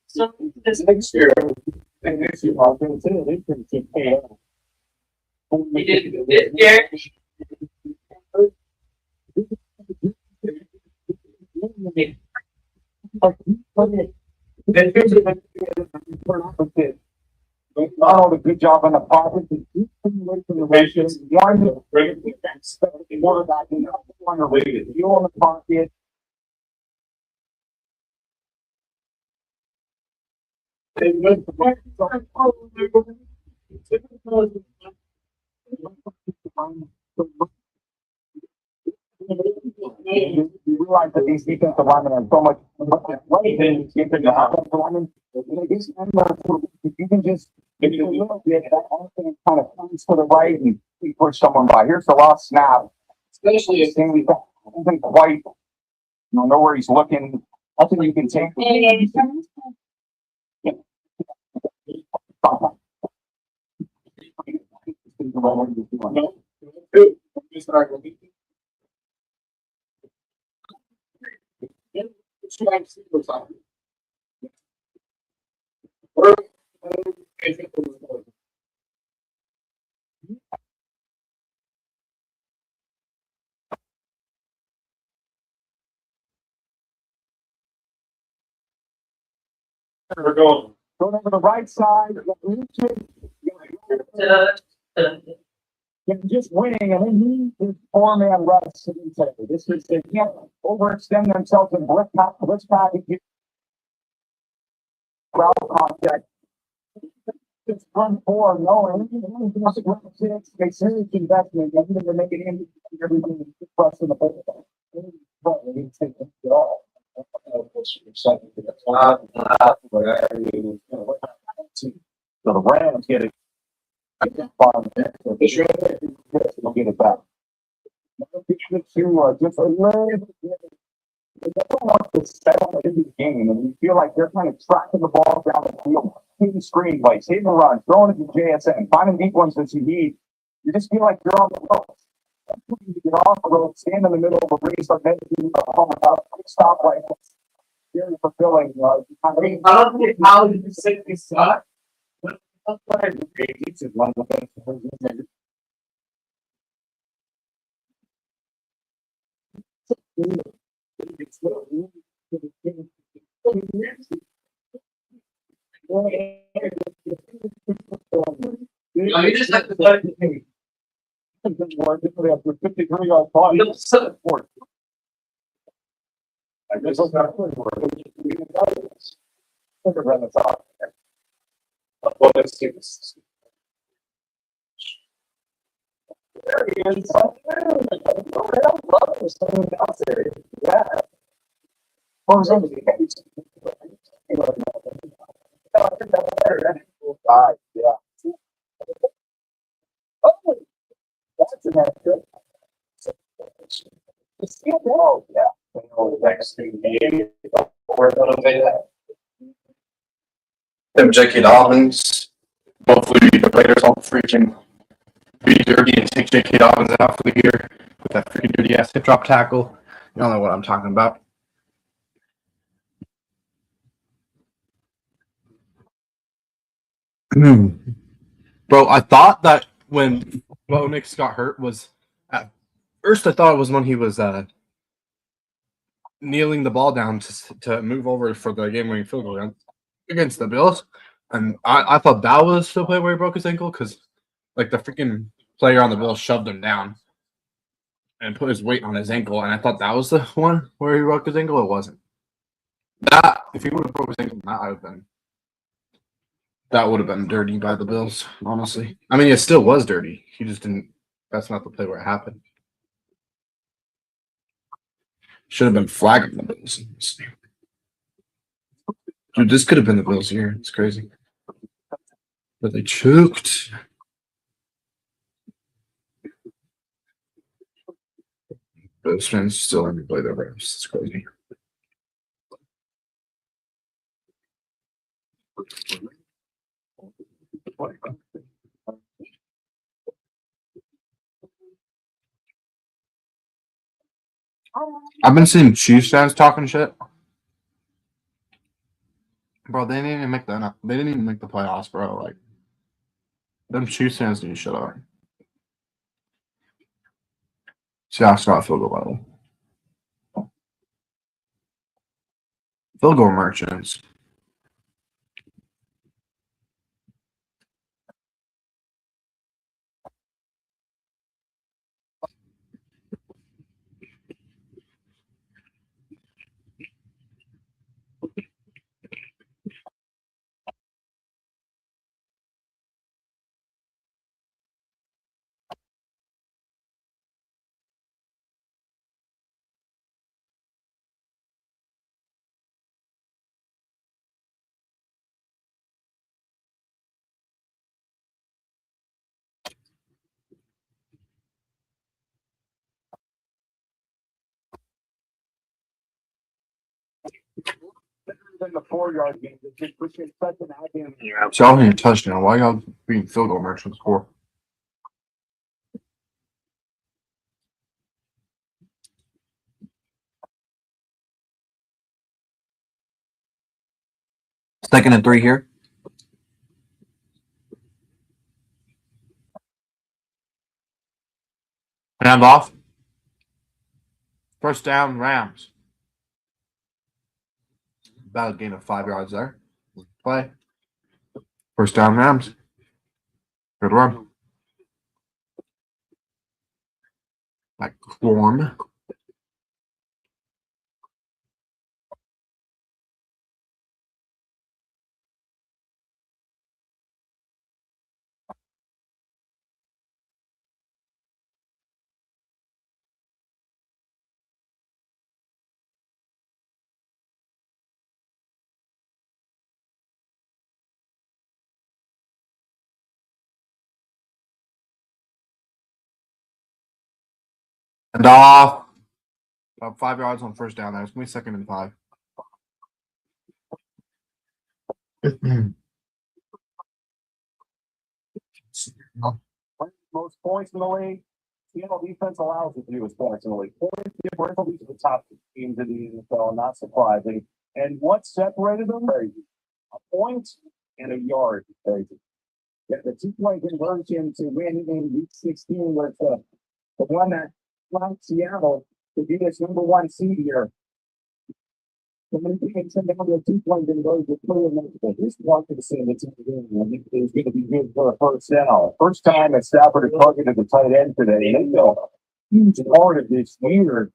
Speaker 9: so this next year.
Speaker 8: and next year I'll go to they can take care of
Speaker 9: He did this year.
Speaker 8: Not all the good job in the pocket. The ratios. One, quarterback, and one related. You on the pocket. You realize that these defensive linemen have so much weight and you can offensive linemen. If you can just if you little bit, that offense kind of comes to the right and you push someone by. Here's the last snap. Especially if he isn't quite, know where he's looking. Nothing you can take.
Speaker 9: We're going.
Speaker 8: Going over the right side. Just winning, and then he is four-man rush. This is they can't overextend themselves in blitz package. Route contact. Just run four, no, six. They serious investment. They're going to make it in everything. Plus in the ball. But they didn't take it all. So the Rams get it. They'll get it back. Just a little bit. They don't want to settle into the game, and you feel like they're kind of tracking the ball down the field, hitting screen plays, hitting the run, throwing it to JSN, finding deep ones that you need. You just feel like you're on the road. You get off the road, stand in the middle of a race, start meditating, stop like very fulfilling.
Speaker 9: How did you say this suck?
Speaker 8: It's one of the best.
Speaker 9: You just have to let me.
Speaker 8: After 53-yard ball, I guess I'll There he is. I love this thing out there. Yeah. What was in the yeah. Oh, that's an extra. Oh, yeah. Next thing, we're going to pay that.
Speaker 4: Them J.K. Dobbins. Hopefully the Raiders don't freaking be dirty and take J.K. Dobbins out for the year with that freaking dirty ass hip drop tackle. You all know what I'm talking about. Bro, I thought that when Bo Nix got hurt was at first I thought it was when he was kneeling the ball down to move over for the game-winning field goal against the Bills, and I thought that was the play where he broke his ankle because like the freaking player on the Bills shoved him down and put his weight on his ankle, and I thought that was the one where he broke his ankle. It wasn't. That if he would have broke his ankle, that would have been dirty by the Bills. Honestly, I mean, it still was dirty. He just didn't. That's not the play where it happened. Should have been flagging the Bills. Dude, this could have been the Bills here. It's crazy, but they choked. Bills fans still let me play their refs. It's crazy. I've been seeing Chiefs fans talking shit. Bro, they didn't even make the playoffs, bro. Like, them Chiefs fans need to shut up. Seahawks got field goal, by the way. Field goal merchants.
Speaker 8: In the 4-yard game, just pushing such an agony.
Speaker 4: So y'all need a touchdown. Why y'all being field goal merchants for? Second and 3 here. Hand off. First down, Rams. About a gain of 5 yards there. Play. First down, Rams. Good run. Like form. And off. About 5 yards on first down there. It's going to be second and 5.
Speaker 8: Most points in the league. Seattle defense allows it to do is points in the league. Points differential, these are the top teams in the NFL, not surprising. And what separated them? Crazy. A point and a yard. Crazy. Yeah, the 2-point conversion to win in week 16 was the one that flanked Seattle to be this number 1 seed here. So many things come down to a 2-point conversion. This one could say the team is going to be good for a first down. First time that Stafford had targeted the tight end today. And they a huge part of this year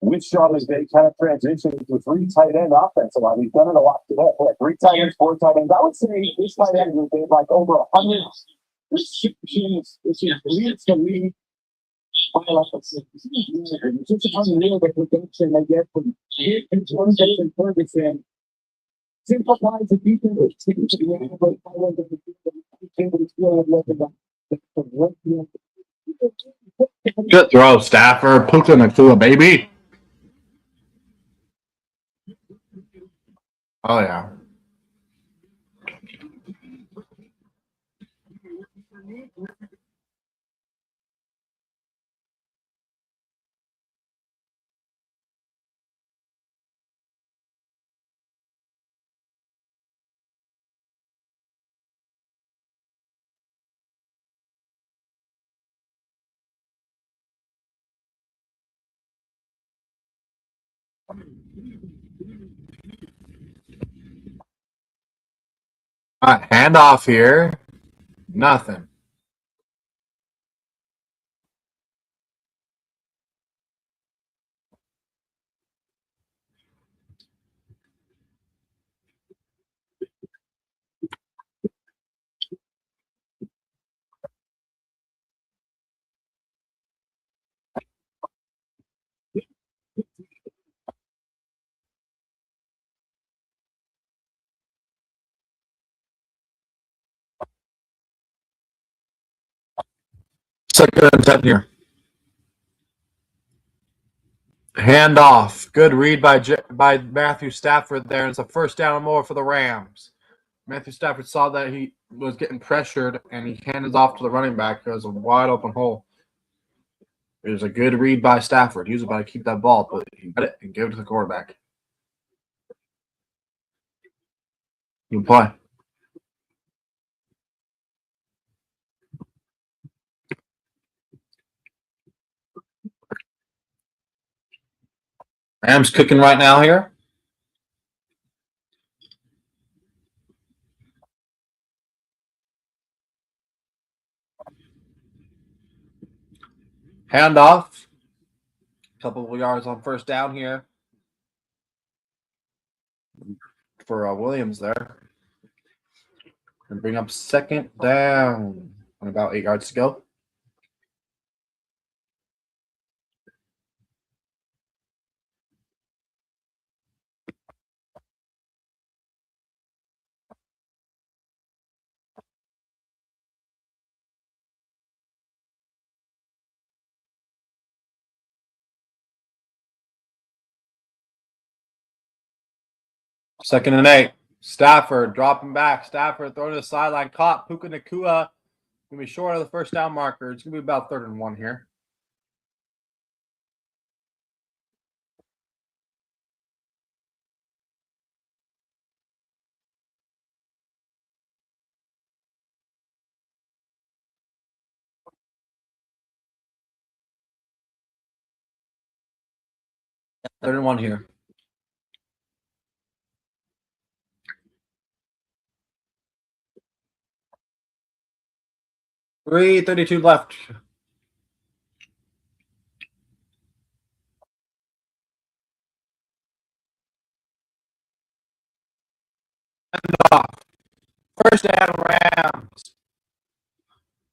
Speaker 8: with Sean as they kind of transition into a 3 tight end offense. A lot. He's done it a lot today. Like 3 tight ends, 4 tight ends. I would say this tight end will be like over 100 receptions, which is leads the league
Speaker 5: Just unreal the production I get from and Ferguson. Simplifies the defense.
Speaker 4: Good throw, Stafford. Puka Nakua, baby. Oh, yeah. All right, handoff here. Nothing. Second and 10 here. Handoff. Good read by Matthew Stafford there. It's a first down and more for the Rams. Matthew Stafford saw that he was getting pressured, and he handed off to the running back. It was a wide open hole. It was a good read by Stafford. He was about to keep that ball, but he got it and gave it to the quarterback. Good play. Rams cooking right now here. Handoff. Couple of yards on first down here for Williams there. And bring up second down and about 8 yards to go. Second and 8. Stafford dropping back. Stafford throwing to the sideline. Caught. Puka Nakua. Going to be short of the first down marker. It's going to be about 3rd and 1 here. Third and 1 here. 3:32 left. First down, Rams.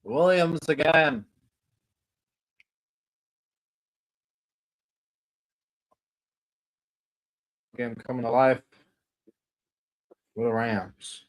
Speaker 4: Williams again. Again, coming to life for the Rams.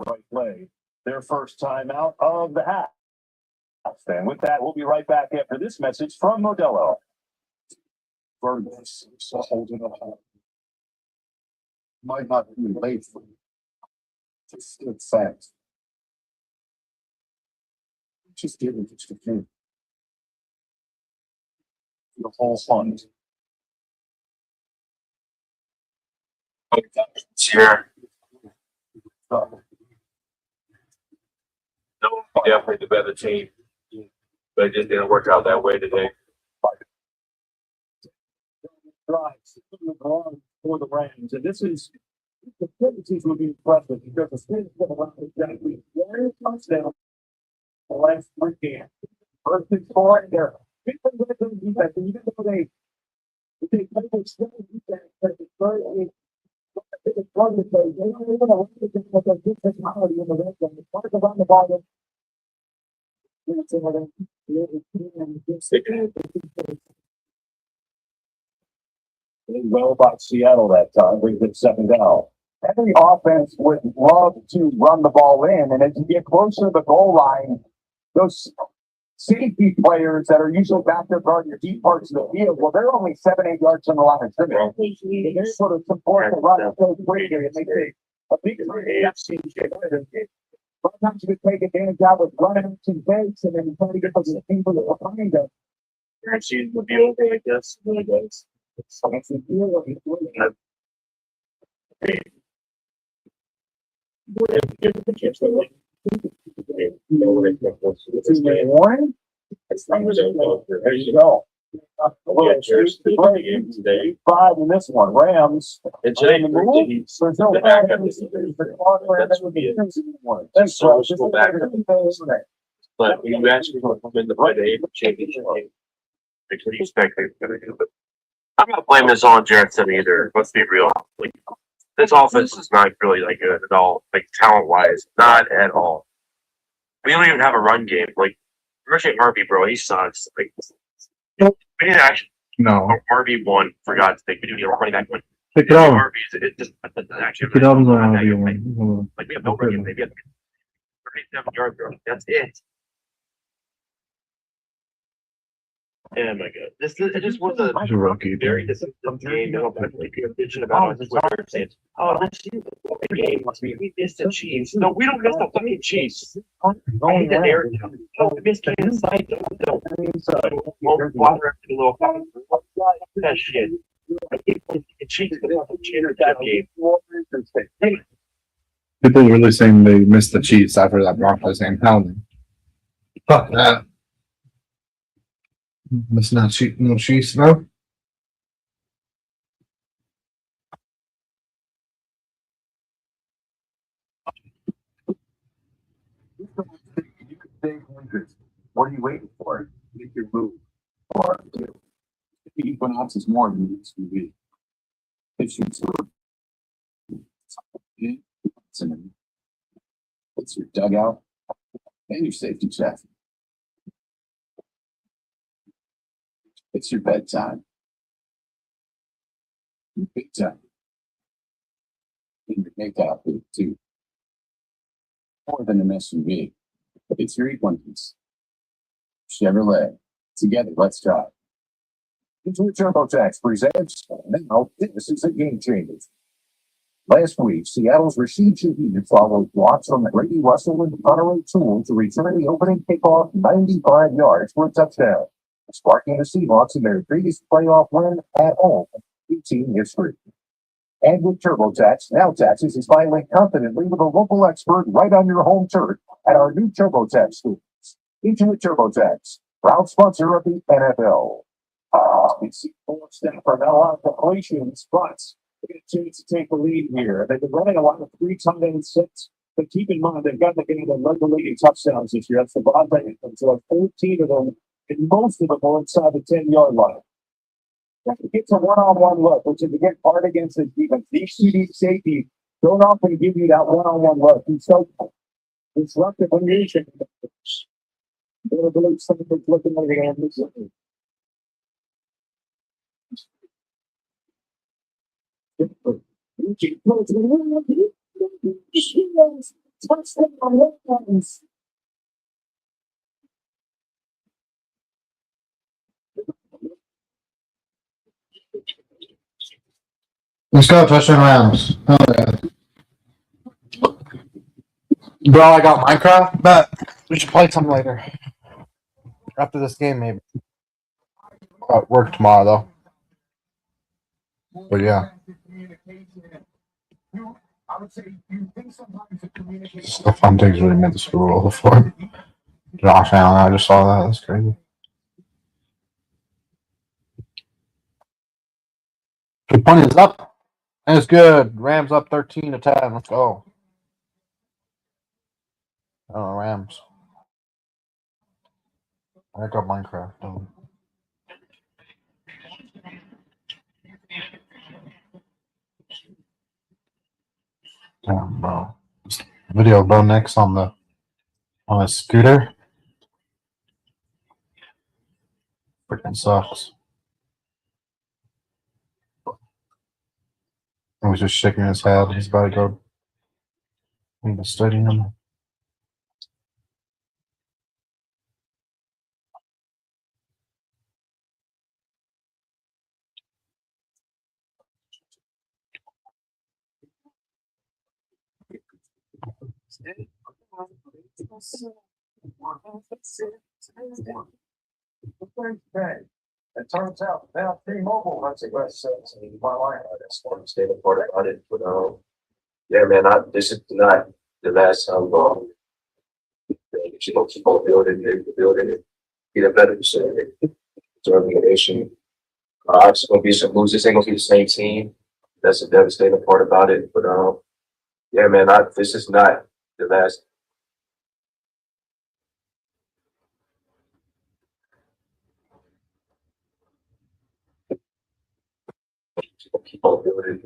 Speaker 8: Right play. Their first time out of the half. And with that, we'll be right back after this message from Modelo. Very nice. So holding it up. Might not be late for you. Just still fast. Just give it to the the whole fund.
Speaker 10: Sure. No, we definitely the better team, but it just didn't work out that way today.
Speaker 5: drives for the Rams. And this is the tendencies would be impressive because the Steelers have allowed exactly one touchdown the last 3 games. First and 4 there. Even though they play the strong defense, but it's very it's hard to say. They don't even know what their good technology in the red zone. It's hard to run the ball. Well by Seattle that time, brings it 2nd down. Every offense would love to run the ball in, and as you get closer to the goal line, those safety players that are usually back there guarding your deep parts of the field, well, they're only 7-8 yards from the line of scrimmage. They're sort of support the run so quickly, and they take a big sometimes you could take advantage of with running some fakes and then try to get those people that were behind them.
Speaker 8: Guaranteed would be over like this. Really goes.
Speaker 5: Warren? There you go. 5 in this one. Rams.
Speaker 8: And today,
Speaker 5: There's no
Speaker 8: but you actually come in the play the championship game. What do you expect they're going to do? But I'm not blaming this on Jackson either. Let's be real. Like, this offense is not really like good at all. Like talent wise, not at all. We don't even have a run game. Like Richard Harvey, bro, he sucks. Like we didn't actually.
Speaker 4: No.
Speaker 8: Harvey won. For God's sake, we do need a running back one.
Speaker 4: Pick it up.
Speaker 8: Harvey, it just actually.
Speaker 4: Pick it up.
Speaker 8: Like we have no running. Maybe 37 yards. That's it. Oh my god! It just was a
Speaker 4: rookie.
Speaker 8: very disappointing game. No, but like you're bitching about on Twitter saying, "Oh, let's see the game must be we missed the Chiefs." No, we don't miss the fucking Chiefs. I hate that narrative. Oh, we missed Kansas City. Don't. Water a little. That shit. I keep thinking Chiefs the fucking championship game.
Speaker 4: People really saying they missed the Chiefs after that Broncos game. Pounding. Fuck that. Missing out no Chiefs, no?
Speaker 5: What are you waiting for? Make your move. Or the Equinox is more than it to be. It's your dugout and your safety check. It's your bedtime. Your big time. And your makeup too. More than an SUV. It's your Equinox. Chevrolet. Together, let's drive. Into a TurboTax presents. Now, this is a game changer. Last week, Seattle's Rashid Shaheed followed blocks from Brady Russell and Connor O'Toole to return the opening kickoff 95 yards for a touchdown, sparking the Seahawks in their biggest playoff win at home in team history. And with TurboTax, now taxes is filing confidently with a local expert right on your home turf at our new TurboTax stores. Into a TurboTax, proud sponsor of the NFL. We see four staff are now on completions, but they get a chance to take the lead here. They've been running a lot of 3 tight end sets, but keep in mind they've got the game that led the league in touchdowns this year. That's the broadband. So 14 of them, and most of them are inside the 10-yard line. It's a one-on-one look, which is again hard against the defense. These CDs safety don't often give you that one-on-one look. He's so disruptive when you're using it. I believe something's looking at the end.
Speaker 4: Let's go, touchdown Rams. Oh, yeah. Bro, I got Minecraft, but we should play some later. After this game, maybe. Work tomorrow, though. But yeah. Stefan Diggs really made the Super Bowl before. Josh Allen, I just saw that. That's crazy. The point is up. That's good. Rams up 13-10. Let's go. Oh, Rams. I got Minecraft. Damn, bro. Video, bro. Next on a scooter. Freaking sucks. He was just shaking his head. He's about to go in the stadium.
Speaker 8: It turns out now T-Mobile runs it West Saints and my line. That's one state of Florida. I didn't put yeah, man. This is not the last time. You know, keep on building it, get a better facility. It's an organization. It's gonna be some moves. This ain't gonna be the same team. That's the devastating part about it. But yeah, man. This is not the last. Keep on building.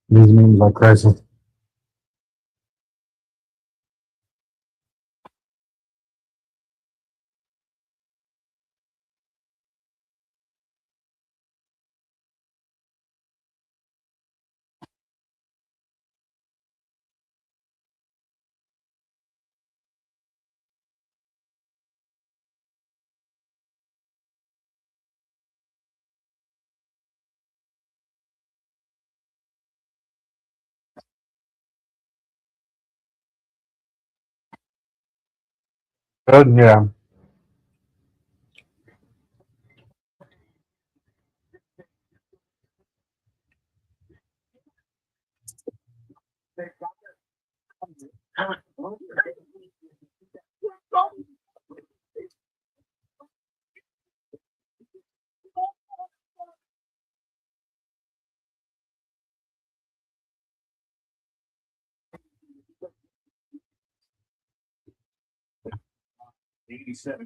Speaker 4: These memes are crazy. Good, yeah.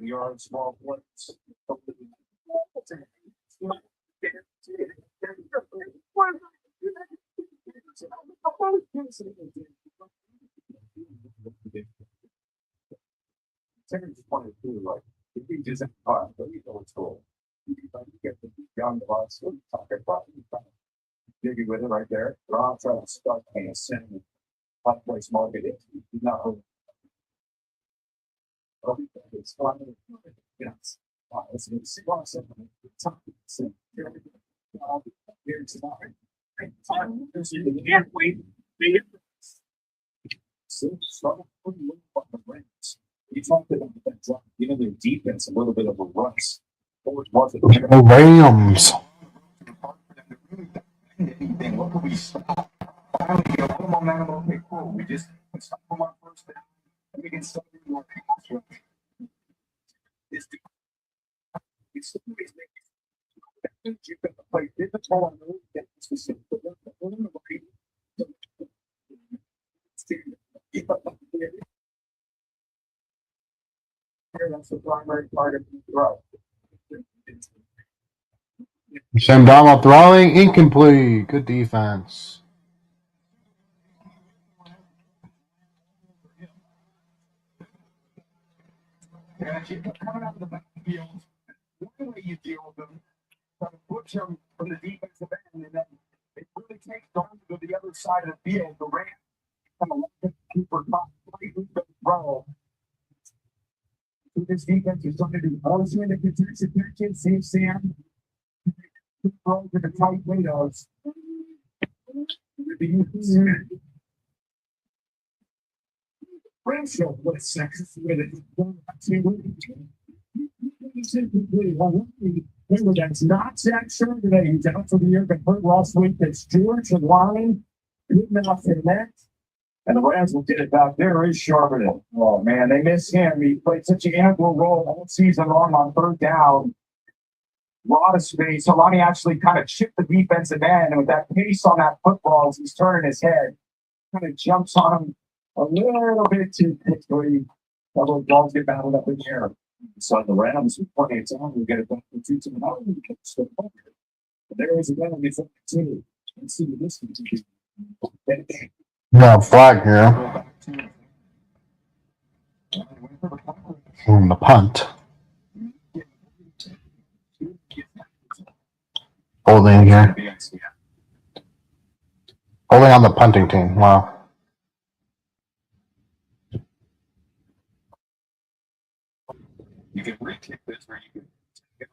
Speaker 8: Yard small points. Second point too, like if you just but you know it's cool. You get the young boss talking about dig with it right there. They're all trying to start paying a cent hot place market. No. It's fun. Yes. It's awesome. Here tonight. Can't wait. So start putting on the Rams. You talked about that drop, their defense a little bit of a rust.
Speaker 4: Oh, Rams.
Speaker 8: Anything, what could we stop? Finally, a little momentum. Okay, cool. We just stop them on first down. We can start doing more pass rush. It's always making you got to play difficult on those that specific. That's the primary part of the throw.
Speaker 4: Sam Darnold throwing incomplete. Good defense.
Speaker 8: Coming out of the backfield, one way you deal with them, push them from the defensive end, and then it really takes Darnold to go to the other side of the field. The Rams come along and keeper top throw. This defense is trying to do all swing the contested catches, save Sam. Throw to the tight windows.
Speaker 5: Ramsdale with seconds with it. Remember, that's not Zach Charbonnet. He's out for the year, but hurt last week. It's George and Lonnie. Good enough for that. And the Rams will get it back. There is Charbonnet. Oh, man, they miss him. He played such an integral role all season long on third down. A lot of space. So Lonnie actually kind of chipped the defensive end. And with that pace on that football, as he's turning his head, kind of jumps on him a little bit too quickly. Those balls get battled up in the air. So the Rams, with plenty of time, will get it back to 2 to 9. But there is a run before continue. Let's see what this can do.
Speaker 10: Yeah, flag here. From the punt. Holding here. Holding on the punting team. Wow.
Speaker 5: You can retake this where you can take it.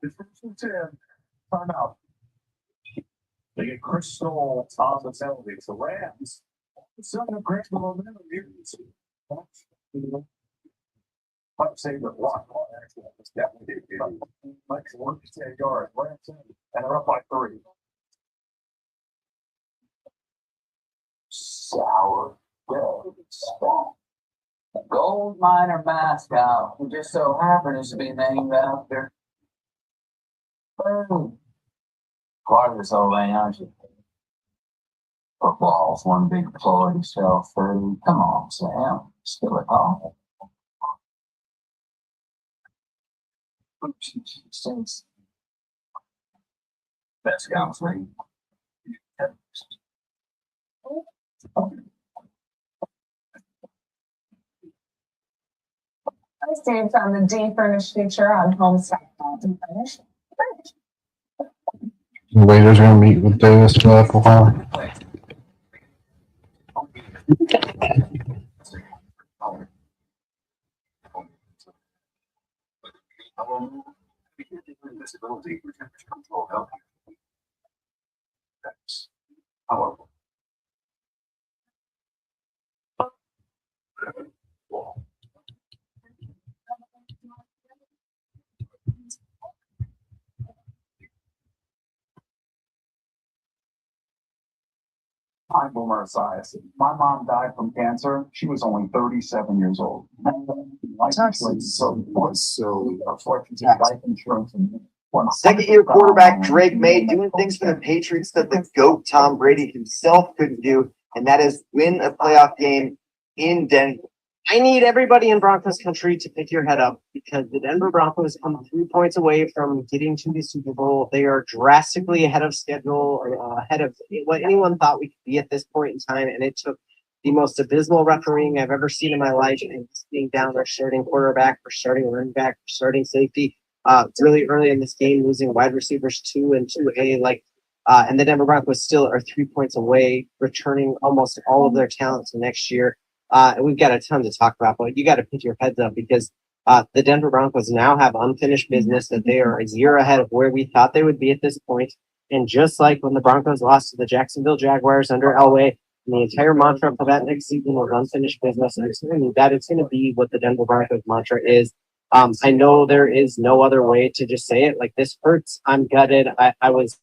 Speaker 5: The first and 10, timeout. They get Crystal Thomas elevates the Rams. Sudden of great momentum here. Punt save with block. Actually, it's definitely like 1 to 10 yards. Rams in, and they're up by 3.
Speaker 11: Sour a gold miner mascot who just so happens to be named after part of this whole thing, aren't you? Football's one big ploy to sell food. Come on, Sam. Still at home. Best guys, right?
Speaker 12: I stayed from the D furnished feature on Homestead and Furnished.
Speaker 10: The waiters are gonna meet with Davis for a while.
Speaker 5: Visibility for temperature control help. That's powerful. I'm Boomer Esiason. My mom died from cancer. She was only 37 years old. Life insurance
Speaker 13: Second-year quarterback Drake May doing things for the Patriots that the GOAT Tom Brady himself couldn't do, and that is win a playoff game in Denver. I need everybody in Broncos country to pick your head up because the Denver Broncos come 3 points away from getting to the Super Bowl. They are drastically ahead of schedule, or ahead of what anyone thought we could be at this point in time, and it took the most abysmal refereeing I've ever seen in my life, and being down their starting quarterback, for starting running back, for starting safety. Really early in this game, losing wide receivers 2 and 2A, and the Denver Broncos still are 3 points away, returning almost all of their talent to next year. And we've got a ton to talk about, but you got to pick your heads up because the Denver Broncos now have unfinished business that they are a year ahead of where we thought they would be at this point. And just like when the Broncos lost to the Jacksonville Jaguars under Elway, and the entire mantra for that next season was unfinished business, and that it's going to be what the Denver Broncos mantra is. I know there is no other way to just say it. Like, this hurts. I'm gutted. I was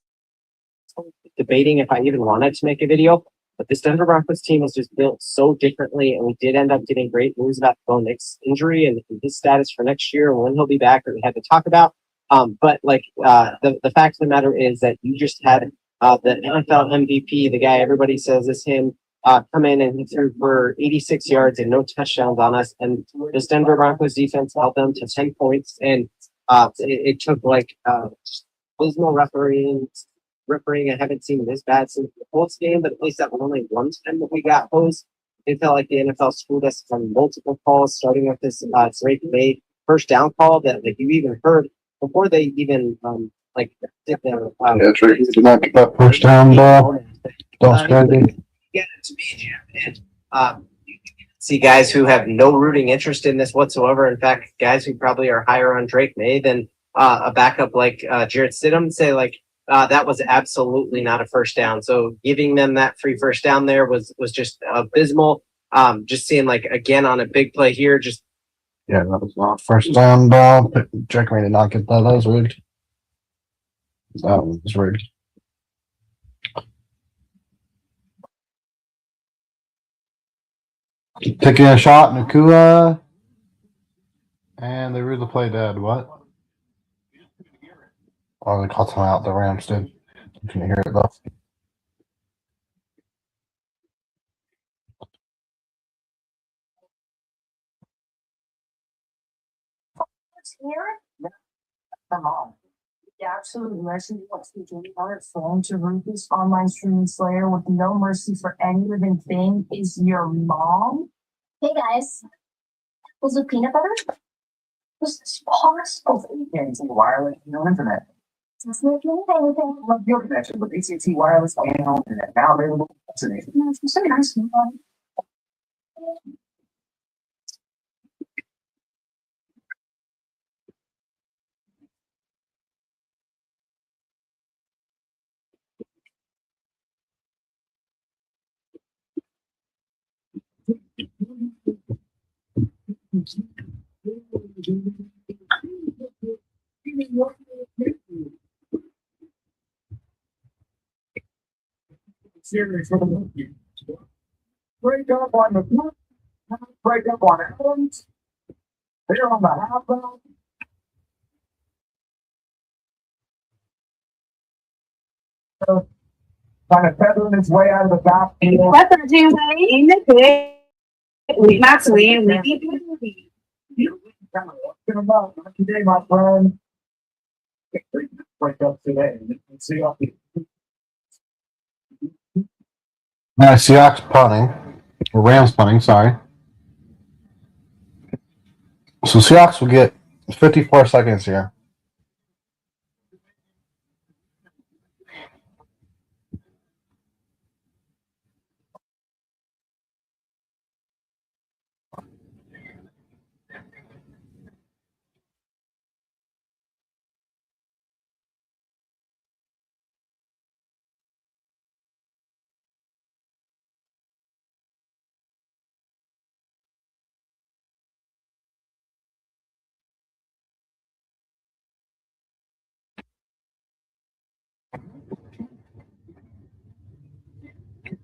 Speaker 13: debating if I even wanted to make a video, but this Denver Broncos team is just built so differently, and we did end up getting great news about Bo Nix's injury and his status for next year and when he'll be back that we had to talk about. But the fact of the matter is that you just had the NFL MVP, the guy everybody says is him, come in and he threw for 86 yards and no touchdowns on us. And this Denver Broncos defense held them to 10 points. And it took abysmal refereeing. I haven't seen this bad since the Colts game, but at least that was only one time that we got hosed. It felt like the NFL screwed us on multiple calls, starting with this Drake May first down call that you even heard before they even did their
Speaker 10: Drake did not get that first down ball. Don't spread it.
Speaker 13: Get it to me, Jim. And you can see guys who have no rooting interest in this whatsoever. In fact, guys who probably are higher on Drake May than a backup like Jarrett Stidham say
Speaker 14: that was absolutely not a first down. So giving them that free first down there was just abysmal. Just seeing like again on a big play here, just
Speaker 10: Yeah, that was not first down ball. Jack did not get that. That was rigged. That was rigged. Taking a shot, Nakua. And they ruled the play dead. What? Oh, they called time out. The Rams did. You can hear it though.
Speaker 12: Here? Come on. The absolute mercy wants to do our phone to root this online streaming slayer with no mercy for any living thing is your mom.
Speaker 6: Hey guys, was it peanut butter? Was this possible?
Speaker 8: AT&T wireless, no internet.
Speaker 6: Doesn't it mean anything?
Speaker 8: Love your connection with AT&T wireless and home internet. Now available. Fascinating.
Speaker 6: It's so nice and fun.
Speaker 5: Series for the movie. Break up on the front, break up on Adams. Here on the half kind of feathering its way out of the backfield. Today, my friend. Break up today. See up here.
Speaker 10: Now, Seahawks punting. Or Rams punting, sorry. So Seahawks will get 54 seconds here.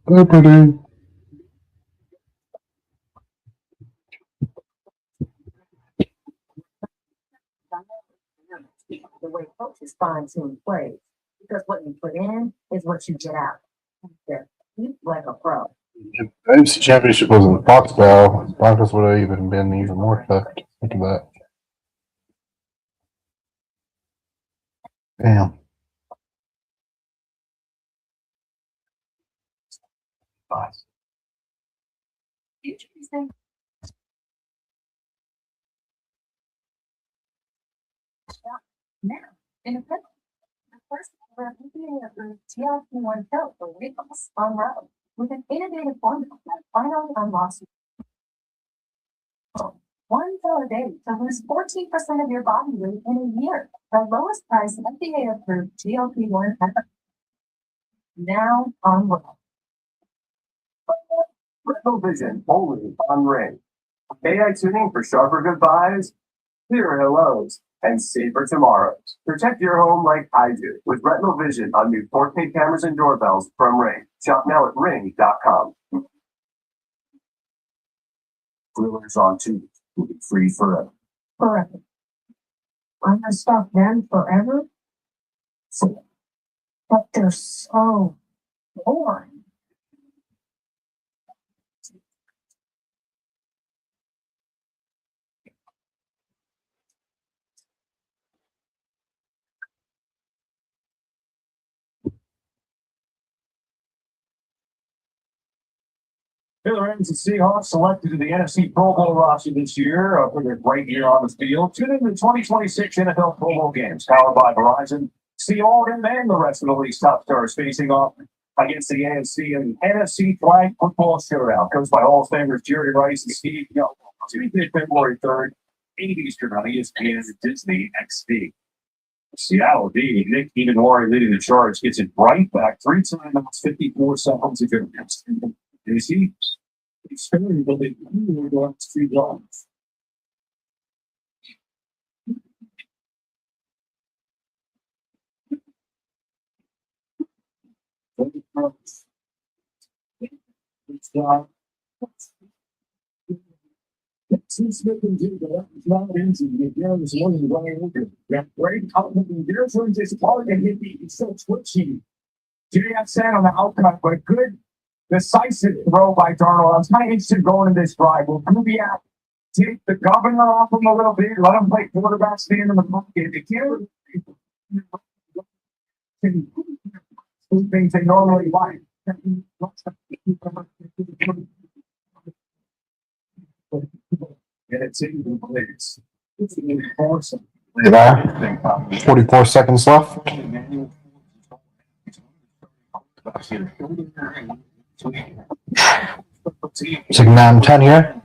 Speaker 10: Liberty.
Speaker 12: The way coaches fine tune plays. Because what you put in is what you get out. They're like a pro.
Speaker 10: If the AFC Championship was in Foxborough, Broncos would have even been even more cooked. Think of that. Damn.
Speaker 12: Now, in a the first ever FDA-approved GLP-1 pill for weight loss on road with an innovative formula that finally unlocks one pill a day to lose 14% of your body weight in a year. The lowest price FDA-approved GLP-1 ever. Now on road.
Speaker 8: Retinal vision only on Ring. AI tuning for sharper goodbyes, clearer hellos, and safer tomorrows. Protect your home like I do with Retinal Vision on new 4K cameras and doorbells from Ring. Shop now at ring.com. Thrillers on Tubi. Will be free forever.
Speaker 12: Forever. I'm gonna stop them forever. But they're so boring.
Speaker 5: Taylor Rams and Seahawks selected to the NFC Pro Bowl roster this year for their great year on the field. Tune in to the 2026 NFL Pro Bowl games, powered by Verizon. See all of them and the rest of the league's top stars facing off against the AFC and NFC flag football shootout. Coached by Hall of Famers Jerry Rice and Steve Young. Tuesday, February 3rd, 8 Eastern on ESPN and Disney XD. Seattle D. Nick Imanori leading the charge gets it right back. 3 timeouts, 54 seconds ago. Is he? He's starting to lead the last 2 drives. Smith and Duke, that was not easy. Again, this morning, running over. That great outlet, and there's one just hard to hit me. He's so twitchy. JF sat on the outcut, but good, decisive throw by Darnold. I was kind of interested going in this drive. Will Kubiak take the governor off him a little bit, let him play quarterback, stand in the pocket? If you can't do things they normally like. And it's in the place. It's in the course.
Speaker 10: 44 seconds left. It's like 9-10 here.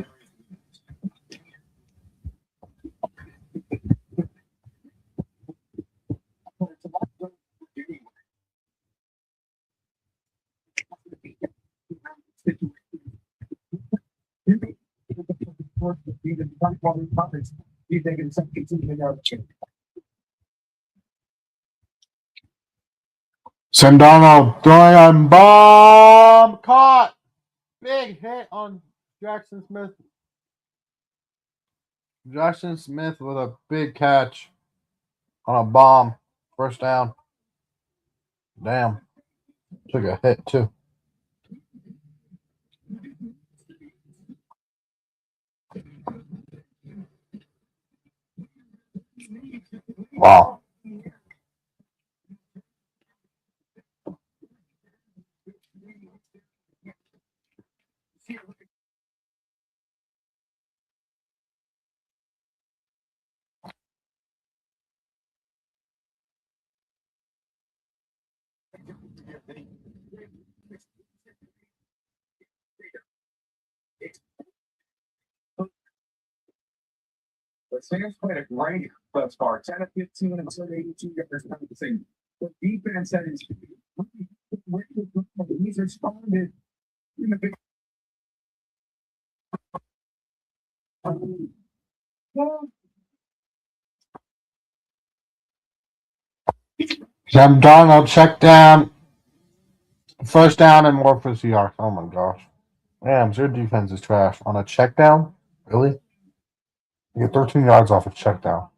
Speaker 10: Sam Darnold throwing on bomb, caught, big hit on Jackson Smith. Jackson Smith with a big catch on a bomb, first down. Damn, took a hit too. Wow.
Speaker 5: But Sam's played a great thus far. 10 of 15 until 82 yards. The defense has he's responded in the big.
Speaker 10: Sam Darnold check down. First down and more for Seahawks. Oh my gosh. Rams, your defense is trash. On a check down? Really? You get 13 yards off a check down.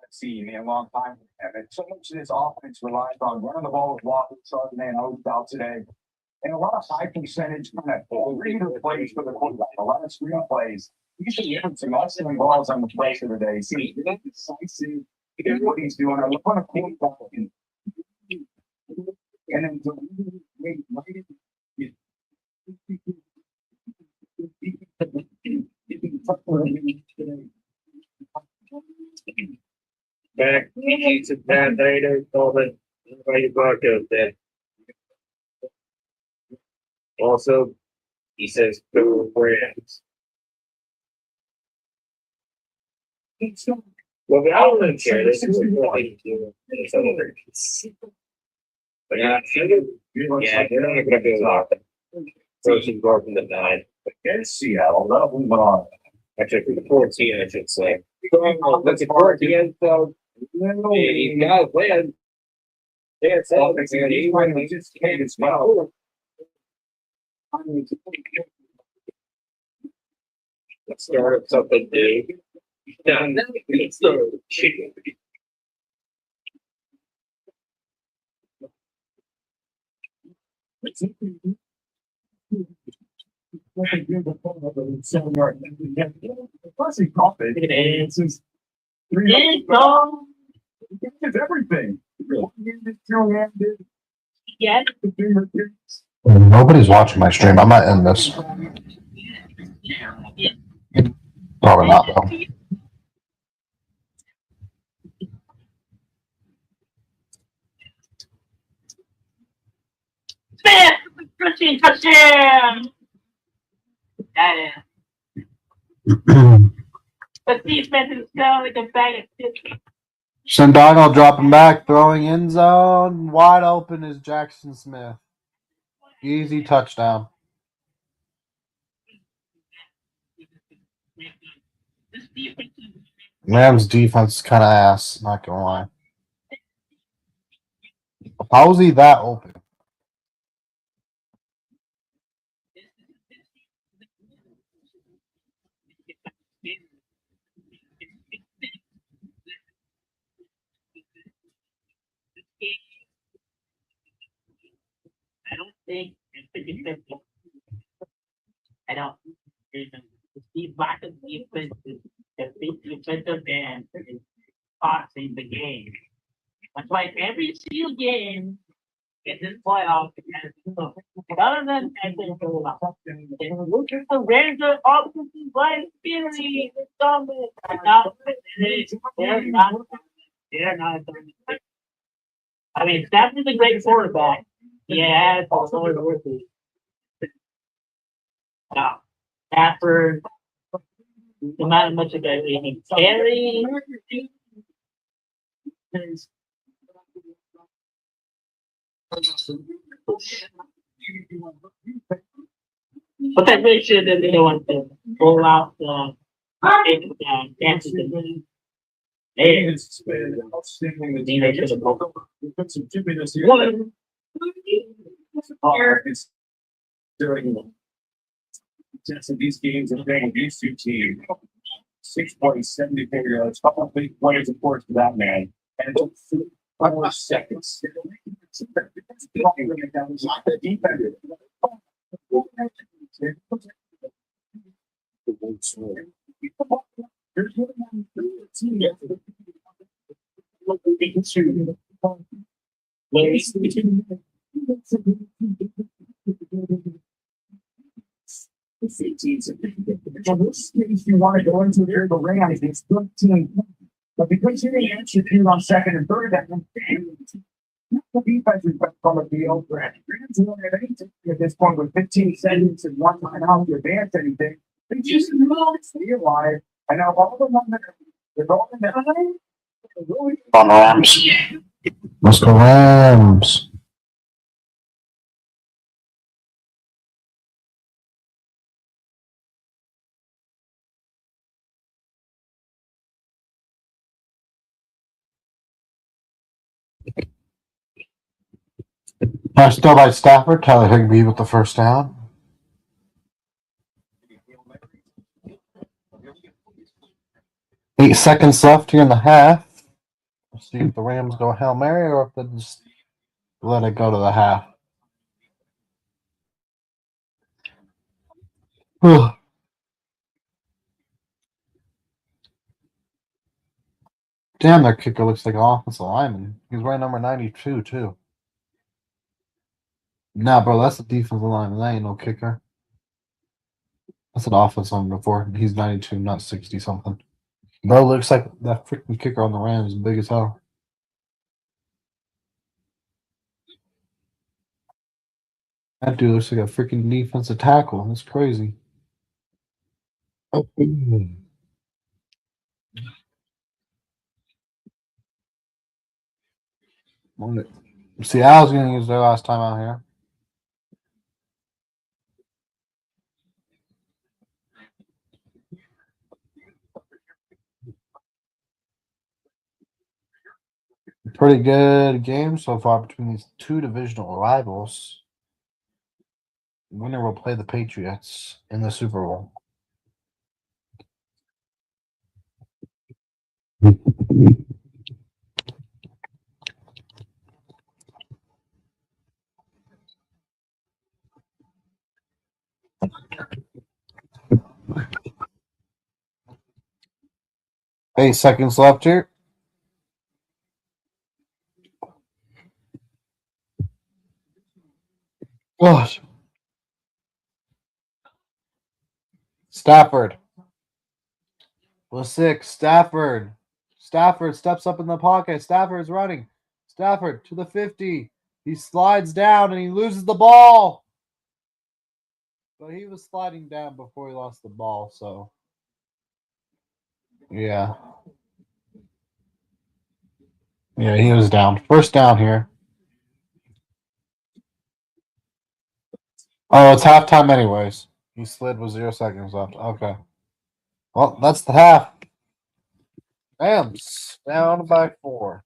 Speaker 5: Seen in a long time. And so much of this offense relies on running the ball with Walker, Chardonnay, and Oates out today. And a lot of high percentage kind of reader plays for the quarterback. A lot of screen plays. Usually you have some excellent balls on the play for the day. See, he's decisive. He knows what he's doing. I look on a quarterback and then
Speaker 7: Back to that later, Coleman. Everybody back up there. Also, he says, "Go Rams." Well, I don't really care. This is what I do. But yeah, they're not going to do a lot. Frozen Gordon the 9.
Speaker 5: Against Seattle, that'll move on.
Speaker 7: Actually, for the 14, I should say. Looking forward to the end, so he's got to win. Yeah, it's all he just came as well. Let's start up something new. Yeah, let's start chicken.
Speaker 5: Plus he caught it. It's just it's everything.
Speaker 7: Yeah.
Speaker 10: Nobody's watching my stream. I might end this. Probably not, though.
Speaker 7: Smith, Christian touchdown. That is. The defense is going to bag it.
Speaker 10: Shandano dropping back, throwing end zone. Wide open is Jackson Smith. Easy touchdown. Rams defense is kind of ass, not gonna lie. How is he that open?
Speaker 7: I don't think I don't. Steve Barton's defense is the big defensive end is costing the game. That's why every single game in this playoff has other than look at the Rangers offensive line theory. They're not. I mean, Stafford's a great quarterback. Yeah, it's also worth it. Stafford, no matter much of anything, carry. But that makes sure that they don't want to roll out the dances.
Speaker 5: These games are playing these two teams. 6 points, 70 yards, couple of big players, of course, for that man. And it took 4 seconds. If you want to go into there, the Rams, it's 13. But because you didn't answer the on second and third, that means the defense is back on the field. Rams don't have anything at this point with 15 seconds and 1 timeout to advance anything. They just stay alive. And now all the one that they're all in the
Speaker 10: On Rams. Let's go Rams. Still by Stafford. Tyler Higbee with the first down. Eight seconds left here in the half. We'll see if the Rams go Hail Mary or if they just let it go to the half. Damn, their kicker looks like an offensive lineman. He's wearing number 92, too. Nah, bro, that's a defensive lineman. That ain't no kicker. That's an offensive lineman before. He's 92, not 60-something. Bro, looks like that freaking kicker on the Rams is big as hell. That dude looks like a freaking defensive tackle. That's crazy. Oh, Seattle's gonna use their last time out here. Pretty good game so far between these two divisional rivals. Winner will play the Patriots in the Super Bowl. Eight seconds left here. Gosh. Stafford. The 6, Stafford. Stafford steps up in the pocket. Stafford's running. Stafford to the 50. He slides down and he loses the ball. But he was sliding down before he lost the ball, so yeah. Yeah, he was down. First down here. Oh, it's halftime anyways. He slid with 0 seconds left. Okay. Well, that's the half. Rams down by 4.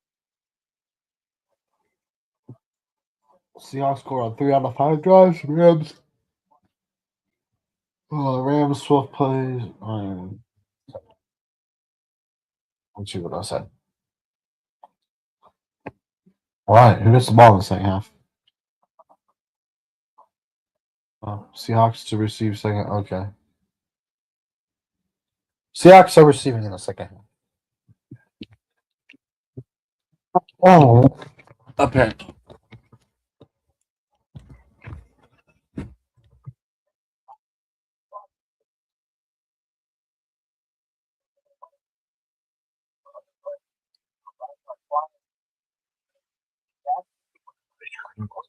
Speaker 10: Seahawks score on 3 out of 5 drives. Rams 12 plays. Let's see what I said. All right, who gets the ball in the second half? Seahawks to receive second. Okay. Seahawks are receiving in the second half. Oh, apparently.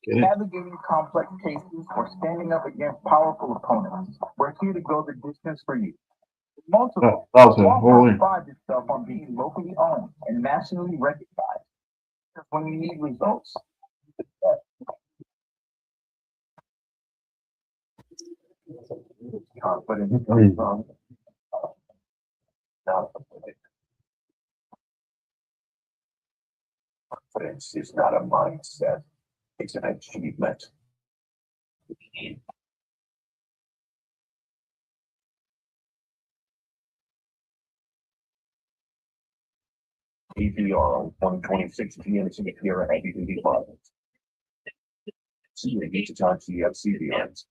Speaker 8: Navigating complex cases or standing up against powerful opponents. We're here to go the distance for you. Multiple pride itself on being locally owned and nationally recognized. When you need results, confidence confidence is not a mindset, it's an achievement. EPR on 2026 GMC Sierra heavy duty models. See the each time CFCBs.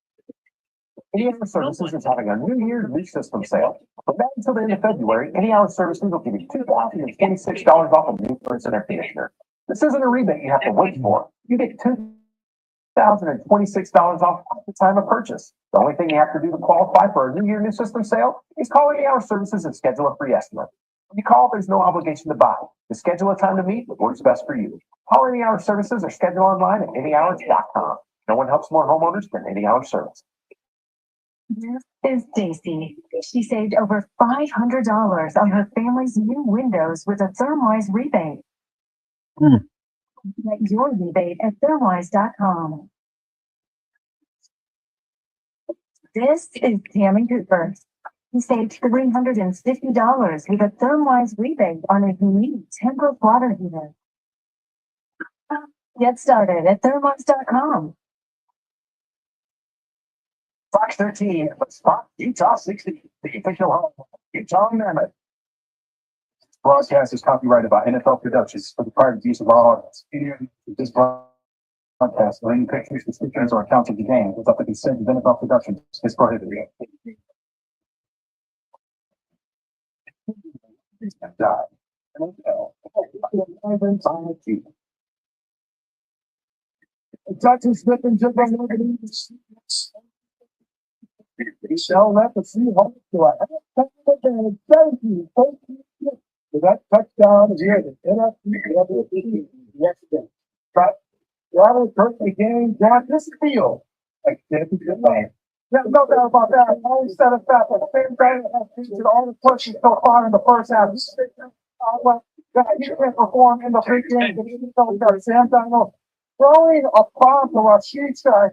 Speaker 8: Any Services is having a New Year's lease system sale. From now until the end of February, any hour services will give you $2,026 off a new furnace and air conditioner. This isn't a rebate you have to wait for. You get $2,026 off at the time of purchase. The only thing you have to do to qualify for a New Year new system sale is call Any Hour Services and schedule a free estimate. When you call, there's no obligation to buy. To schedule a time to meet what works best for you. Call Any Hour Services or schedule online at anyhours.com. No one helps more homeowners than Any Hour Service.
Speaker 6: This is Stacy. She saved over $500 on her family's new windows with a Thermwise rebate. Get your rebate at thermwise.com. This is Tammy Cooper. He saved $350 with a Thermwise rebate on his new Tempur water heater. Get started at thermwise.com.
Speaker 8: Fox 13, Spot Utah 60, the official home of Utah Mammoth. This broadcast is copyrighted by NFL Productions for the private use of our audience. This broadcast or any pictures, descriptions, or accounts of the game without the consent of NFL Productions is prohibited. Die. Judges slipping to the we shall let the Seahawks do it. Thank you. Thank you. That touchdown is here. The NFC yesterday. But Robert Kirkley game got this field. Like this is good man. There's no doubt about that. I always said it that the same guy that has featured all the pushes so far in the first half. He can't perform in the big game. Sam Darnold throwing a bomb to Rashida.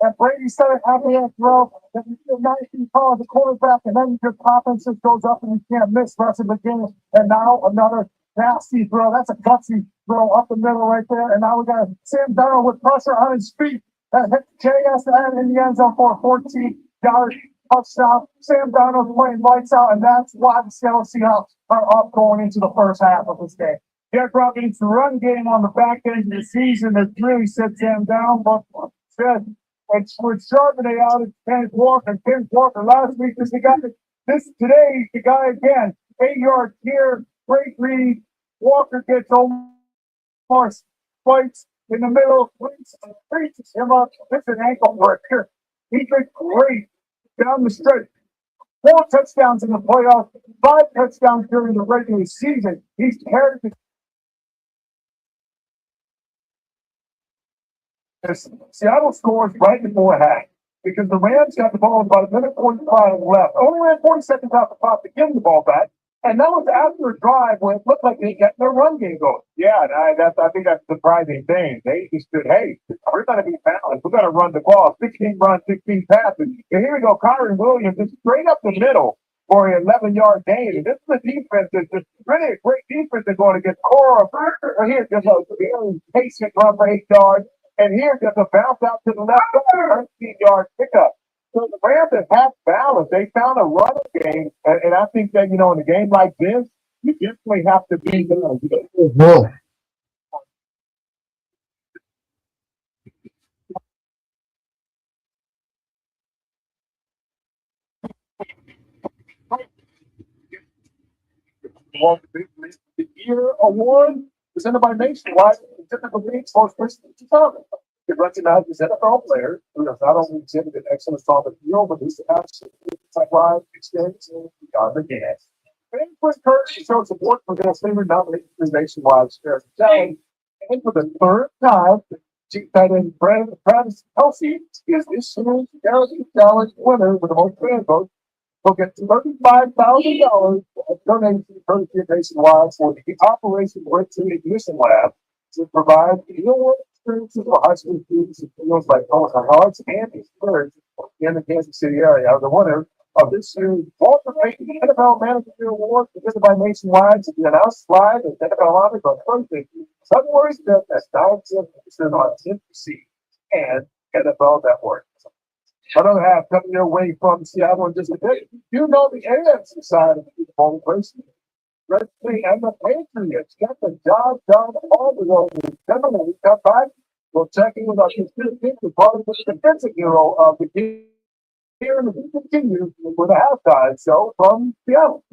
Speaker 8: And Brady started having a throw. Then you feel nice and call the quarterback, and then your confidence just goes up and you can't miss the rest of the game. And now another nasty throw. That's a gutsy throw up the middle right there. And now we got Sam Darnold with pressure on his feet. That hit JSN in the end zone for a 14-yard touchdown. Sam Darnold playing lights out, and that's why the Seattle Seahawks are up going into the first half of this game. Derek Robinson's run game on the back end of the season has really set Sam down, but said it's with Charbonnet out at Kenneth Walker. Kenneth Walker last week is the guy. This today, the guy again. 8-yard here, great read. Walker gets almost fights in the middle, reaches him up. It's an ankle breaker. He did great down the stretch.
Speaker 5: 4 touchdowns in the playoffs, 5 touchdowns during the regular season. He's carried the Seattle scores right before half because the Rams got the ball about a minute 45 left. Only ran 40 seconds off the clock to give the ball back. And that was after a drive where it looked like they got their run game going. Yeah, I think that's the surprising thing. They just said, hey, we're going to be balanced. We're going to run the ball. 16 runs, 16 passes. And here we go. Kyron Williams is straight up the middle for an 11-yard gain. And this is a defense that's just really a great defense that's going to get Cora. Here's just a very patient run for 8 yards. And here just a bounce out to the left, 13-yard pickup. So the Rams have half balance. They found a running game, and I think that, in a game like this, you definitely have to be
Speaker 10: Whoa.
Speaker 5: The year award presented by Nationwide. Typical leagues most recently 2000. It recognizes NFL players who have not only exhibited excellence on the field, but whose absolutely live experience beyond the game. Fans were encouraged to show support for their favorite nominee for Nationwide Spirit Challenge. And for the third time, Chief tight end Travis Kelsey is this year's Charity Challenge winner with the most fan votes. He'll get $35,000 donated courtesy of Nationwide for the Operation Breakthrough Ignition Lab to provide real-world experiences for high school students in fields like Omaha Hearts and experience in the Kansas City area. The winner of this year's Walter Payton NFL Manager Award presented by Nationwide to be announced live at NFL Honors on Thursday, February 5th at 9 p.m. on NBC and NFL Network. Another half coming your way from Seattle in just a bit. You know the AFC side of the ball person. Redskins and the Patriots get the job done all the way. Gentlemen, we come back. We'll check in with our constituents, part of the defensive hero of the game. Here and we continue with a halftime show from Seattle.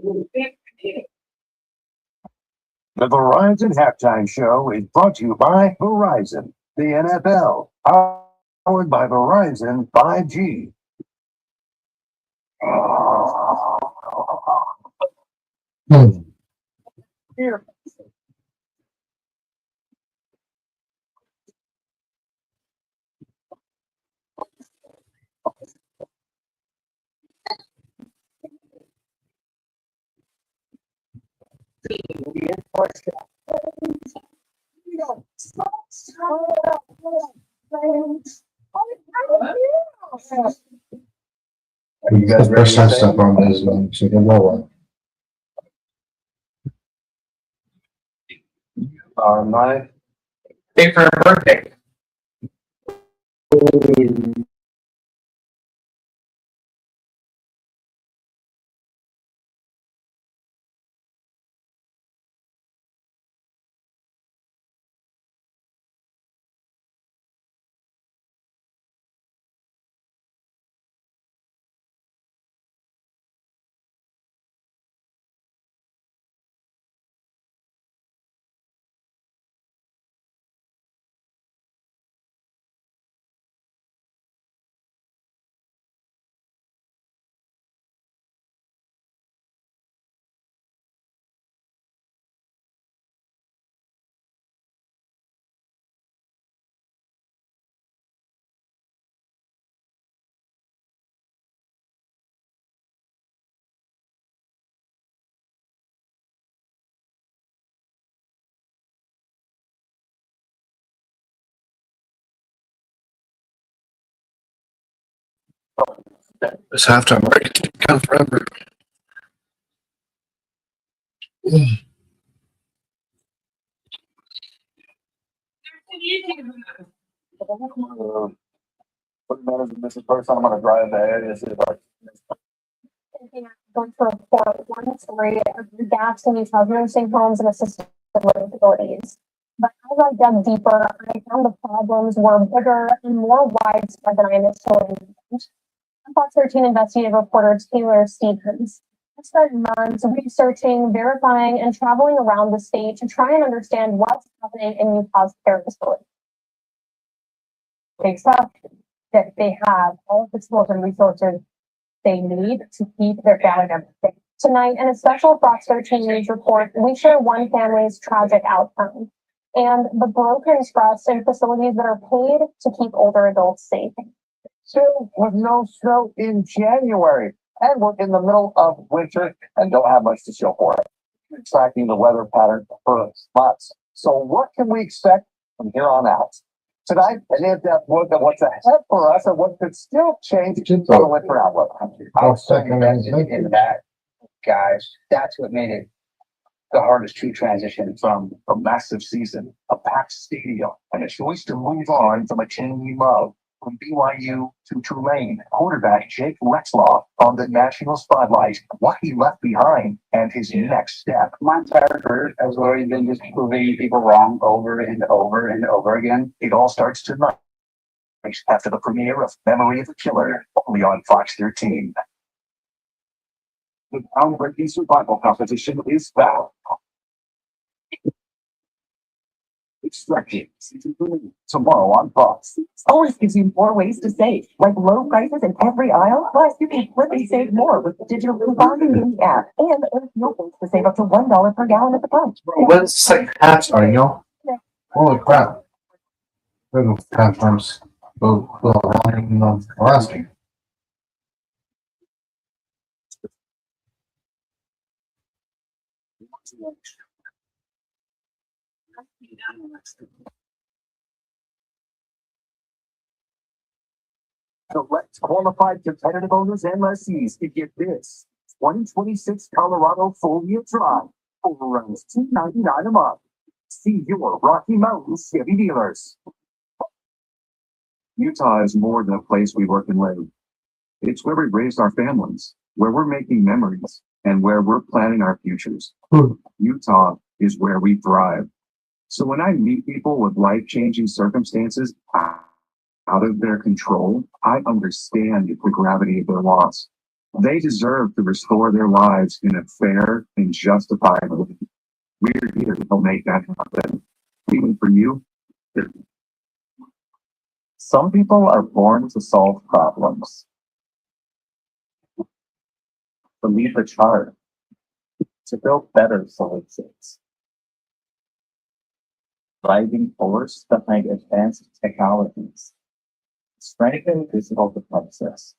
Speaker 5: The Verizon Halftime Show is brought to you by Verizon, the NFL, powered by Verizon 5G. Here.
Speaker 10: You guys first time stuff on this one, so good luck.
Speaker 2: My day for her birthday.
Speaker 10: This halftime break kind of forever.
Speaker 5: What matters is missing person. I'm gonna drive that area. See if I
Speaker 6: Going to report one story of gaps in these nursing homes and assisted living facilities. But as I dug deeper, I found the problems were bigger and more widespread than I initially imagined. Fox 13 investigative reporter Taylor Stevens spent months researching, verifying, and traveling around the state to try and understand what's happening in Utah's care facilities. Big stuff that they have all of the tools and resources they need to keep their family members safe. Tonight, in a special Fox 13 News report, we share one family's tragic outcome and the broken trust in facilities that are paid to keep older adults safe.
Speaker 8: Still with no snow in January, and we're in the middle of winter and don't have much to show for it. We're tracking the weather pattern for months. So what can we expect from here on out? Tonight, an in-depth look at what's ahead for us and what could still change on the winter outlook.
Speaker 10: I'll second that.
Speaker 11: In that, guys, that's what made it the hardest to transition from
Speaker 8: A massive season, a packed stadium, and a choice to move on from a team you love. From BYU to Tulane, quarterback Jake Retzlaff on the national spotlight, what he left behind, and his next step.
Speaker 11: my entire career has already been just proving people wrong over and over and over again.
Speaker 8: It all starts tonight, after the premiere of Memory of the Killer, only on Fox 13. The groundbreaking survival competition is back. Extraction season 3 tomorrow on Fox.
Speaker 15: Always gives you more ways to save, like low prices in every aisle. Plus, you can flip and save more with the digital couponing in the app. And there's no ways to save up to $1 per gallon at the pump.
Speaker 10: When's the second half starting, y'all? Holy crap. We're half times last week.
Speaker 8: Select qualified competitive owners and lessees to get this 2026 Colorado 4-wheel drive for around $299 a month. See your Rocky Mountain Chevy dealers. Utah is more than a place we work and live. It's where we raised our families, where we're making memories, and where we're planning our futures. Utah is where we thrive. So when I meet people with life-changing circumstances out of their control, I understand the gravity of their loss. They deserve to restore their lives in a fair and justified way. We're here to help make that happen. Even for you. Some people are born to solve problems. To lead the charge. To build better solutions. Driving force behind advanced technologies. Strengthen digital defenses.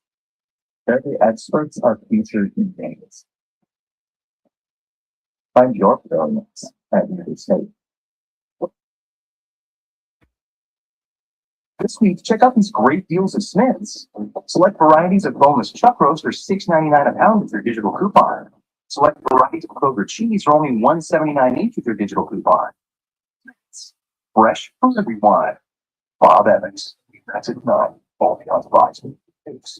Speaker 8: They're the experts our future contains. Find your brilliance at your state. This week, check out these great deals at Smith's. Select varieties of boneless chuck roast for $6.99 a pound with your digital coupon. Select varieties of Kroger cheese for only $1.79 each with your digital coupon. Fresh for everyone. Bob Evans. That's at 9. Only on Fox. Thanks.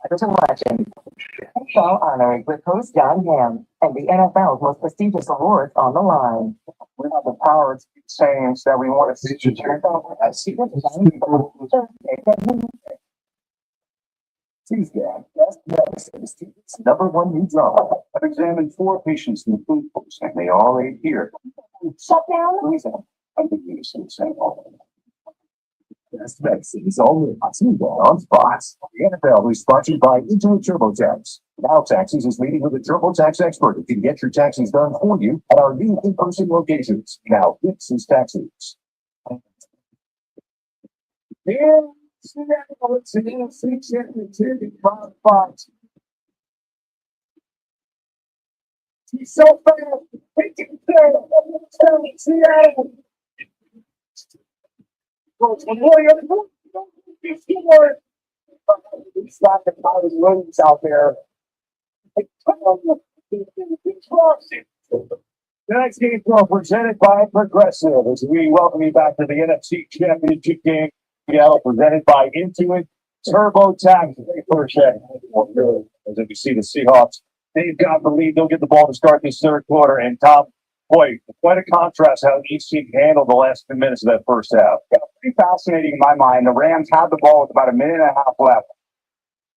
Speaker 15: There's a legend. NFL honoring with host John Hamm and the NFL's most prestigious awards on the line.
Speaker 8: We have the power to keep saying that we want to see you. Tuesday, best medicine is TV's #1 new drama. I've examined 4 patients in the food post, and they all ate here.
Speaker 15: Shut down.
Speaker 8: I think you just say all. Best medicine is only on Fox. The NFL is sponsored by Intuit TurboTax. Now Taxes is meeting with a TurboTax expert who can get your taxes done for you at our new in-person locations. Now this is Taxes. Yeah. He's so fast. He's got the power rooms out there. Tonight's game is presented by Progressive as we welcome you back to the NFC Championship game. Seattle presented by Intuit TurboTax. First set. As you see the Seahawks, they've got the lead. They'll get the ball to start this third quarter. And Tom, boy, quite a contrast how each team handled the last 2 minutes of that first half. Yeah, pretty fascinating in my mind. The Rams had the ball with about a minute and a half left.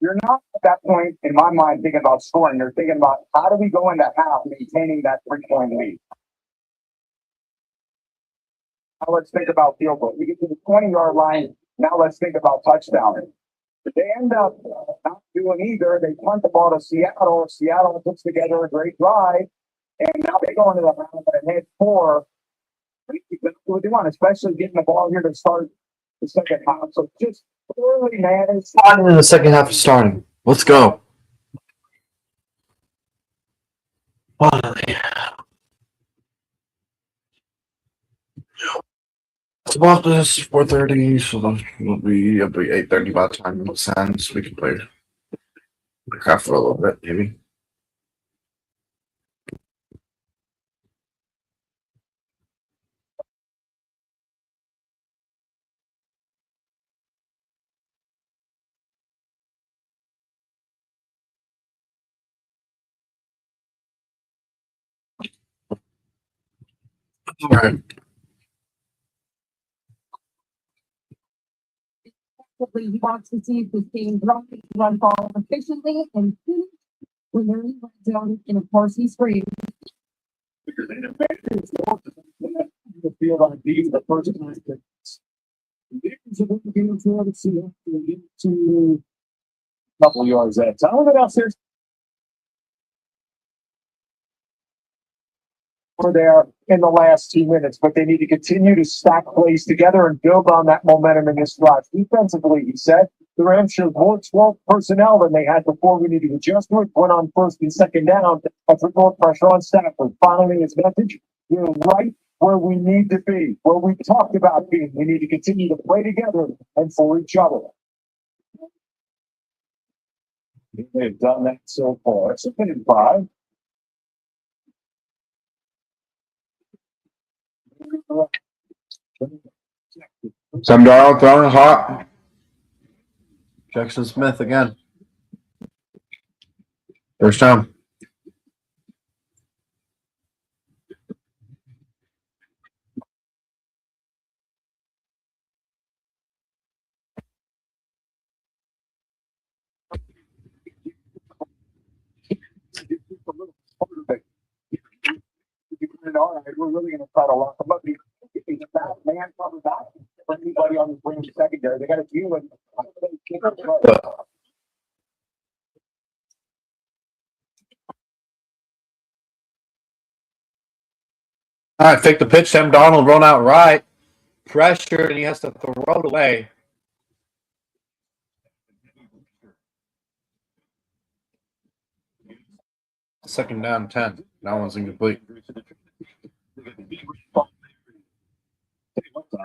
Speaker 8: You're not at that point, in my mind, thinking about scoring. You're thinking about how do we go into half maintaining that 3-point lead. Now let's think about field goal. We get to the 20-yard line.
Speaker 5: Now let's think about touchdown. They end up not doing either. They punt the ball to Seattle. Seattle puts together a great drive, and now they go into the round and head for what they want, especially getting the ball here to start the second half. So just early, man. It's
Speaker 4: Finally, the second half is starting. Let's go. Finally. It's about this 4:30, so it'll be 8:30 by the time it ends. We can play craft for a little bit, maybe. All right.
Speaker 15: He wants to see this team run ball efficiently and finish when they're in the red zone. And of course, he screams.
Speaker 5: the field on being the first time that there's a good game for the Seahawks to get to a couple yards at a time. What else there's for there in the last 2 minutes, but they need to continue to stack plays together and build on that momentum in this drive. Defensively, he said, the Rams showed more 12 personnel than they had before. We need to adjust to it. Went on first and second down. That's put more pressure on Stafford. Following his message, we're right where we need to be, where we talked about being. We need to continue to play together and for each other. They've done that so far. It's a 5.
Speaker 4: Sam Darnold throwing hot. Jackson Smith again. First down.
Speaker 5: All right, we're really going to try to lock them up. He's a bad man cover back for anybody on the wing secondary. They got a few and
Speaker 4: All right, fake the pitch. Sam Darnold run out right. Pressured, and he has to throw it away. Second down, 10. That one's incomplete.
Speaker 5: It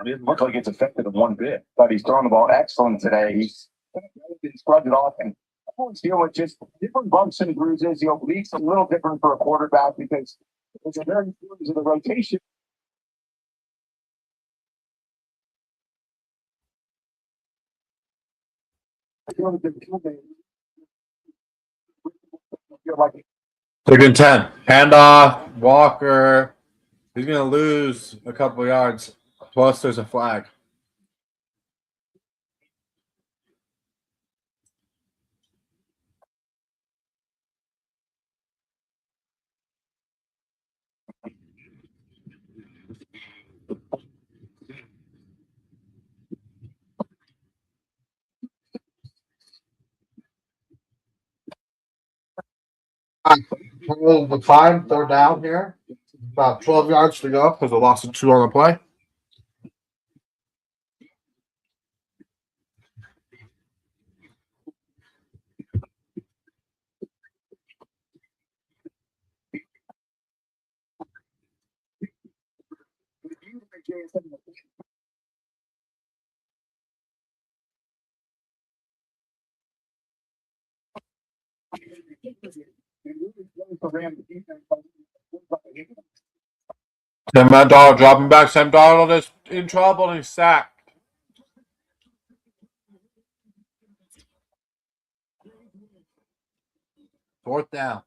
Speaker 5: didn't look like it's affected him one bit, but he's throwing the ball excellent today. He's been scrubbed off, and I always feel with just different bumps and bruises. Leaks a little different for a quarterback because it's a very series of the rotation.
Speaker 4: Third and 10. Handoff. Walker. He's going to lose a couple yards. Plus, there's a flag.
Speaker 10: The time, third down here. About 12 yards to go because they lost a 2 on the play.
Speaker 4: Sam Darnold dropping back. Sam Darnold is in trouble and he's sacked. Fourth down.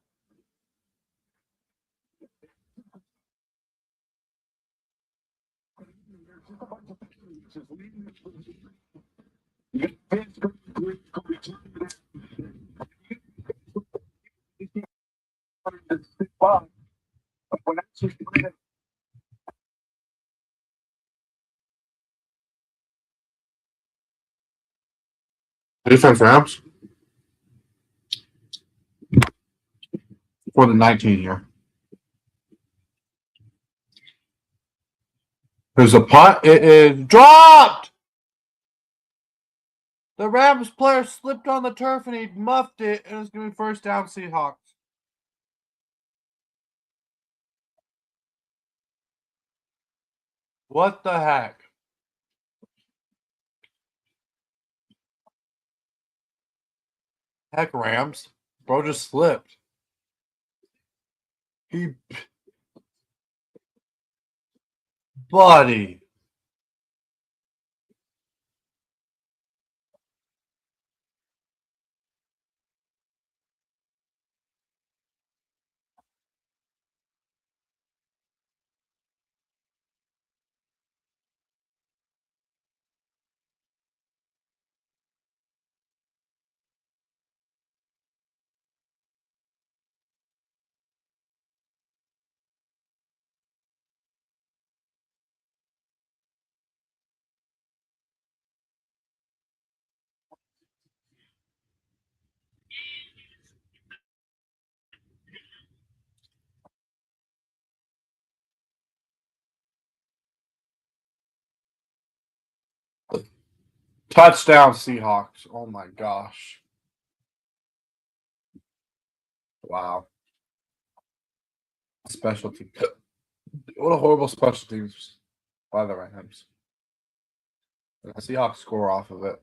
Speaker 10: Defense Rams for the 19 year. There's a punt. It is dropped. The Rams player slipped on the turf and he muffed it, and it's going to be first down Seahawks. What the heck? Heck, Rams. Bro just slipped. Buddy. Touchdown Seahawks. Oh my gosh. Wow. Special team. What a horrible special teams by the Rams. The Seahawks score off of it.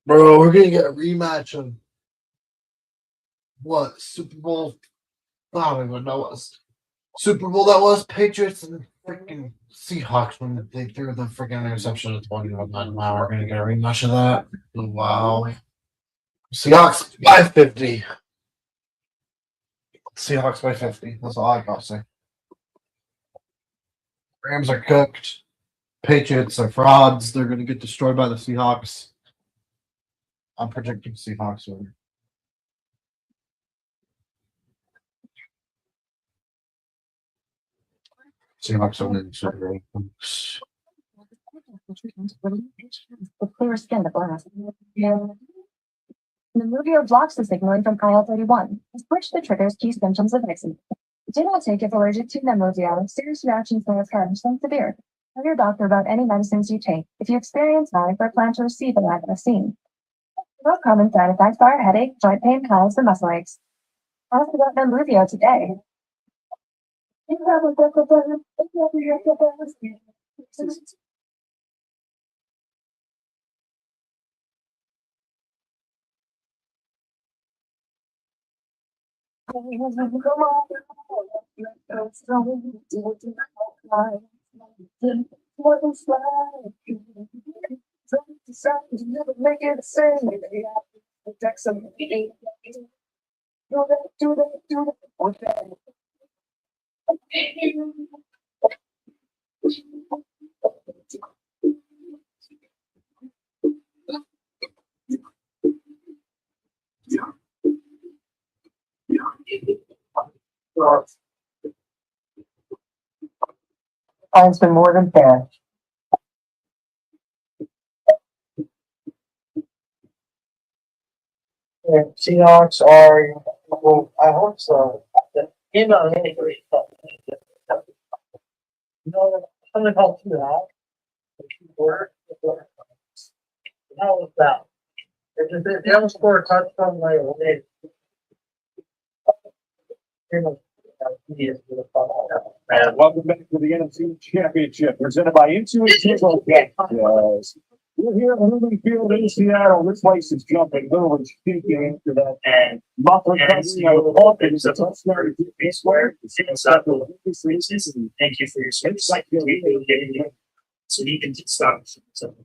Speaker 10: Bro, we're gonna get a rematch of what Super Bowl? I don't even know what Super Bowl that was. Patriots and freaking Seahawks when they threw the freaking interception at 21. Wow, we're gonna get a rematch of that. Wow. Seahawks by 50. Seahawks by 50. That's all I gotta say. Rams are cooked. Patriots are frauds. They're gonna get destroyed by the Seahawks. I'm predicting Seahawks over. Seahawks over the Super Bowl.
Speaker 15: The clear skin that lasts. Nemluvio blocks the signaling from IL-31, which triggers key symptoms of eczema. Do not take if allergic to Nemluvio. Serious reactions may occur, some severe. Tell your doctor about any medicines you take if you experience hives or plan to receive a vaccine. Most common side effects are headache, joint pain, hives, and muscle aches. Ask about Nemluvio today. Time's been more than fair.
Speaker 8: Seahawks are, well, I hope so. You know, something called two out. How was that? They don't score a touchdown right away.
Speaker 5: And welcome back to the NFC Championship, presented by Intuit. Yes. We're here at Liberty Field in Seattle. This place is jumping, literally speaking after that. And Buffalo covering our Falcons. A touchdown to be squared. Thank you for your service. So he can stop. So.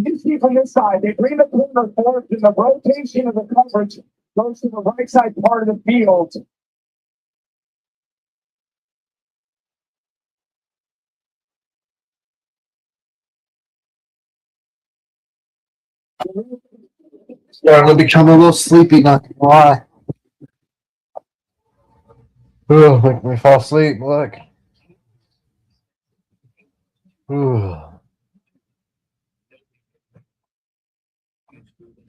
Speaker 5: You see from this side, they bring the corner forward, and the rotation of the coverage goes to the right side part of the field.
Speaker 10: Starting to become a little sleepy, not gonna lie. Ugh, make me fall asleep. Look. Ugh.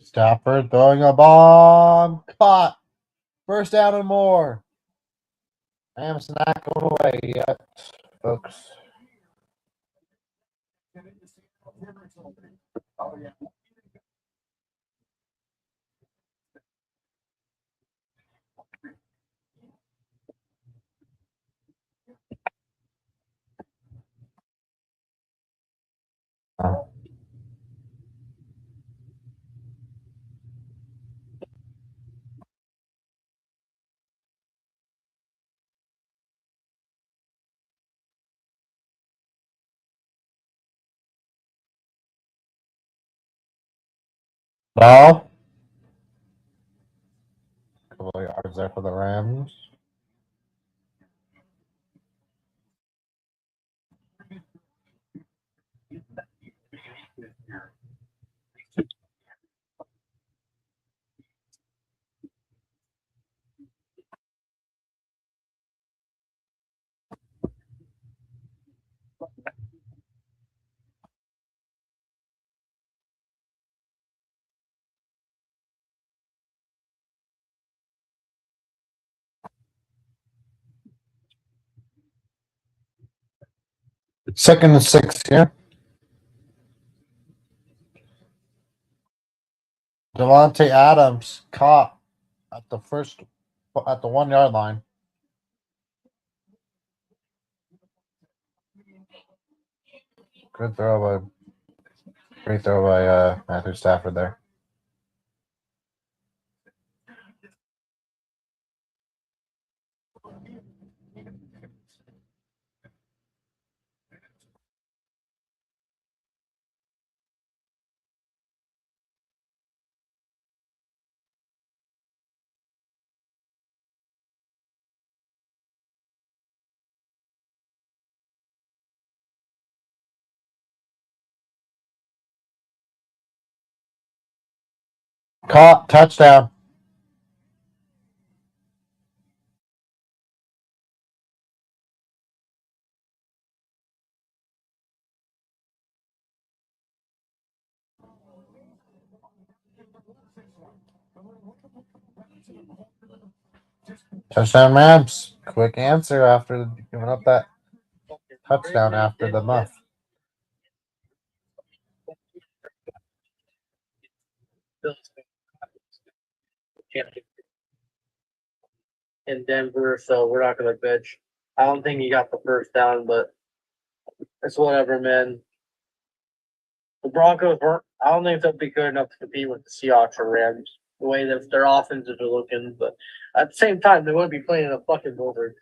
Speaker 10: Stafford throwing a bomb. Caught. First down and more. Rams not going away yet, folks. Ball. Couple of yards there for the Rams. Second and 6 here. Devontae Adams caught at the 1 yard line. Great throw by Matthew Stafford there. Caught, touchdown. Touchdown Rams. Quick answer after giving up that touchdown after the muff.
Speaker 14: In Denver, so we're not going to bitch. I don't think he got the first down, but it's whatever, man. The Broncos weren't. I don't think they'll be good enough to compete with the Seahawks or Rams the way that their offenses are looking. But at the same time, they wouldn't be playing in a fucking over.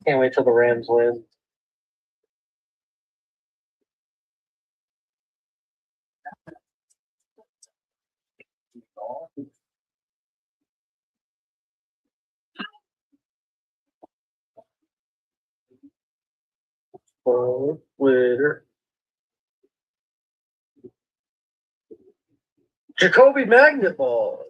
Speaker 14: Can't wait till the Rams win. Twitter. Jacoby Magnet ball.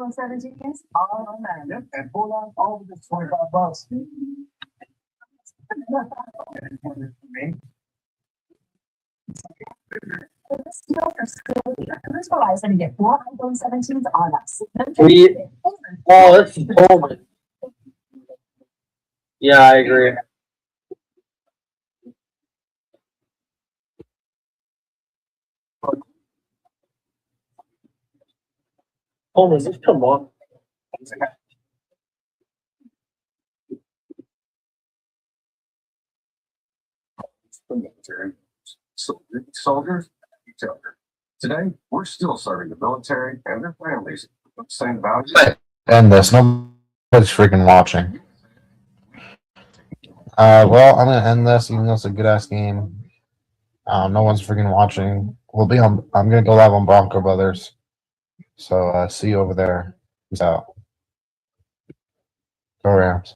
Speaker 12: iPhone 17 is?
Speaker 5: Oh man, and pull out all of this $25.
Speaker 12: This deal for school year. Who's Verizon to get 4 iPhone 17s on us?
Speaker 14: Oh, that's Coleman. Yeah, I agree. Coleman, just come on.
Speaker 8: Military soldiers, each other. Today, we're still serving the military and their families with the same values.
Speaker 10: End this. Nobody's freaking watching. Well, I'm gonna end this, even though it's a good ass game. No one's freaking watching. We'll be on. I'm gonna go live on Bronco Brothers. So see you over there. Peace out. Go Rams.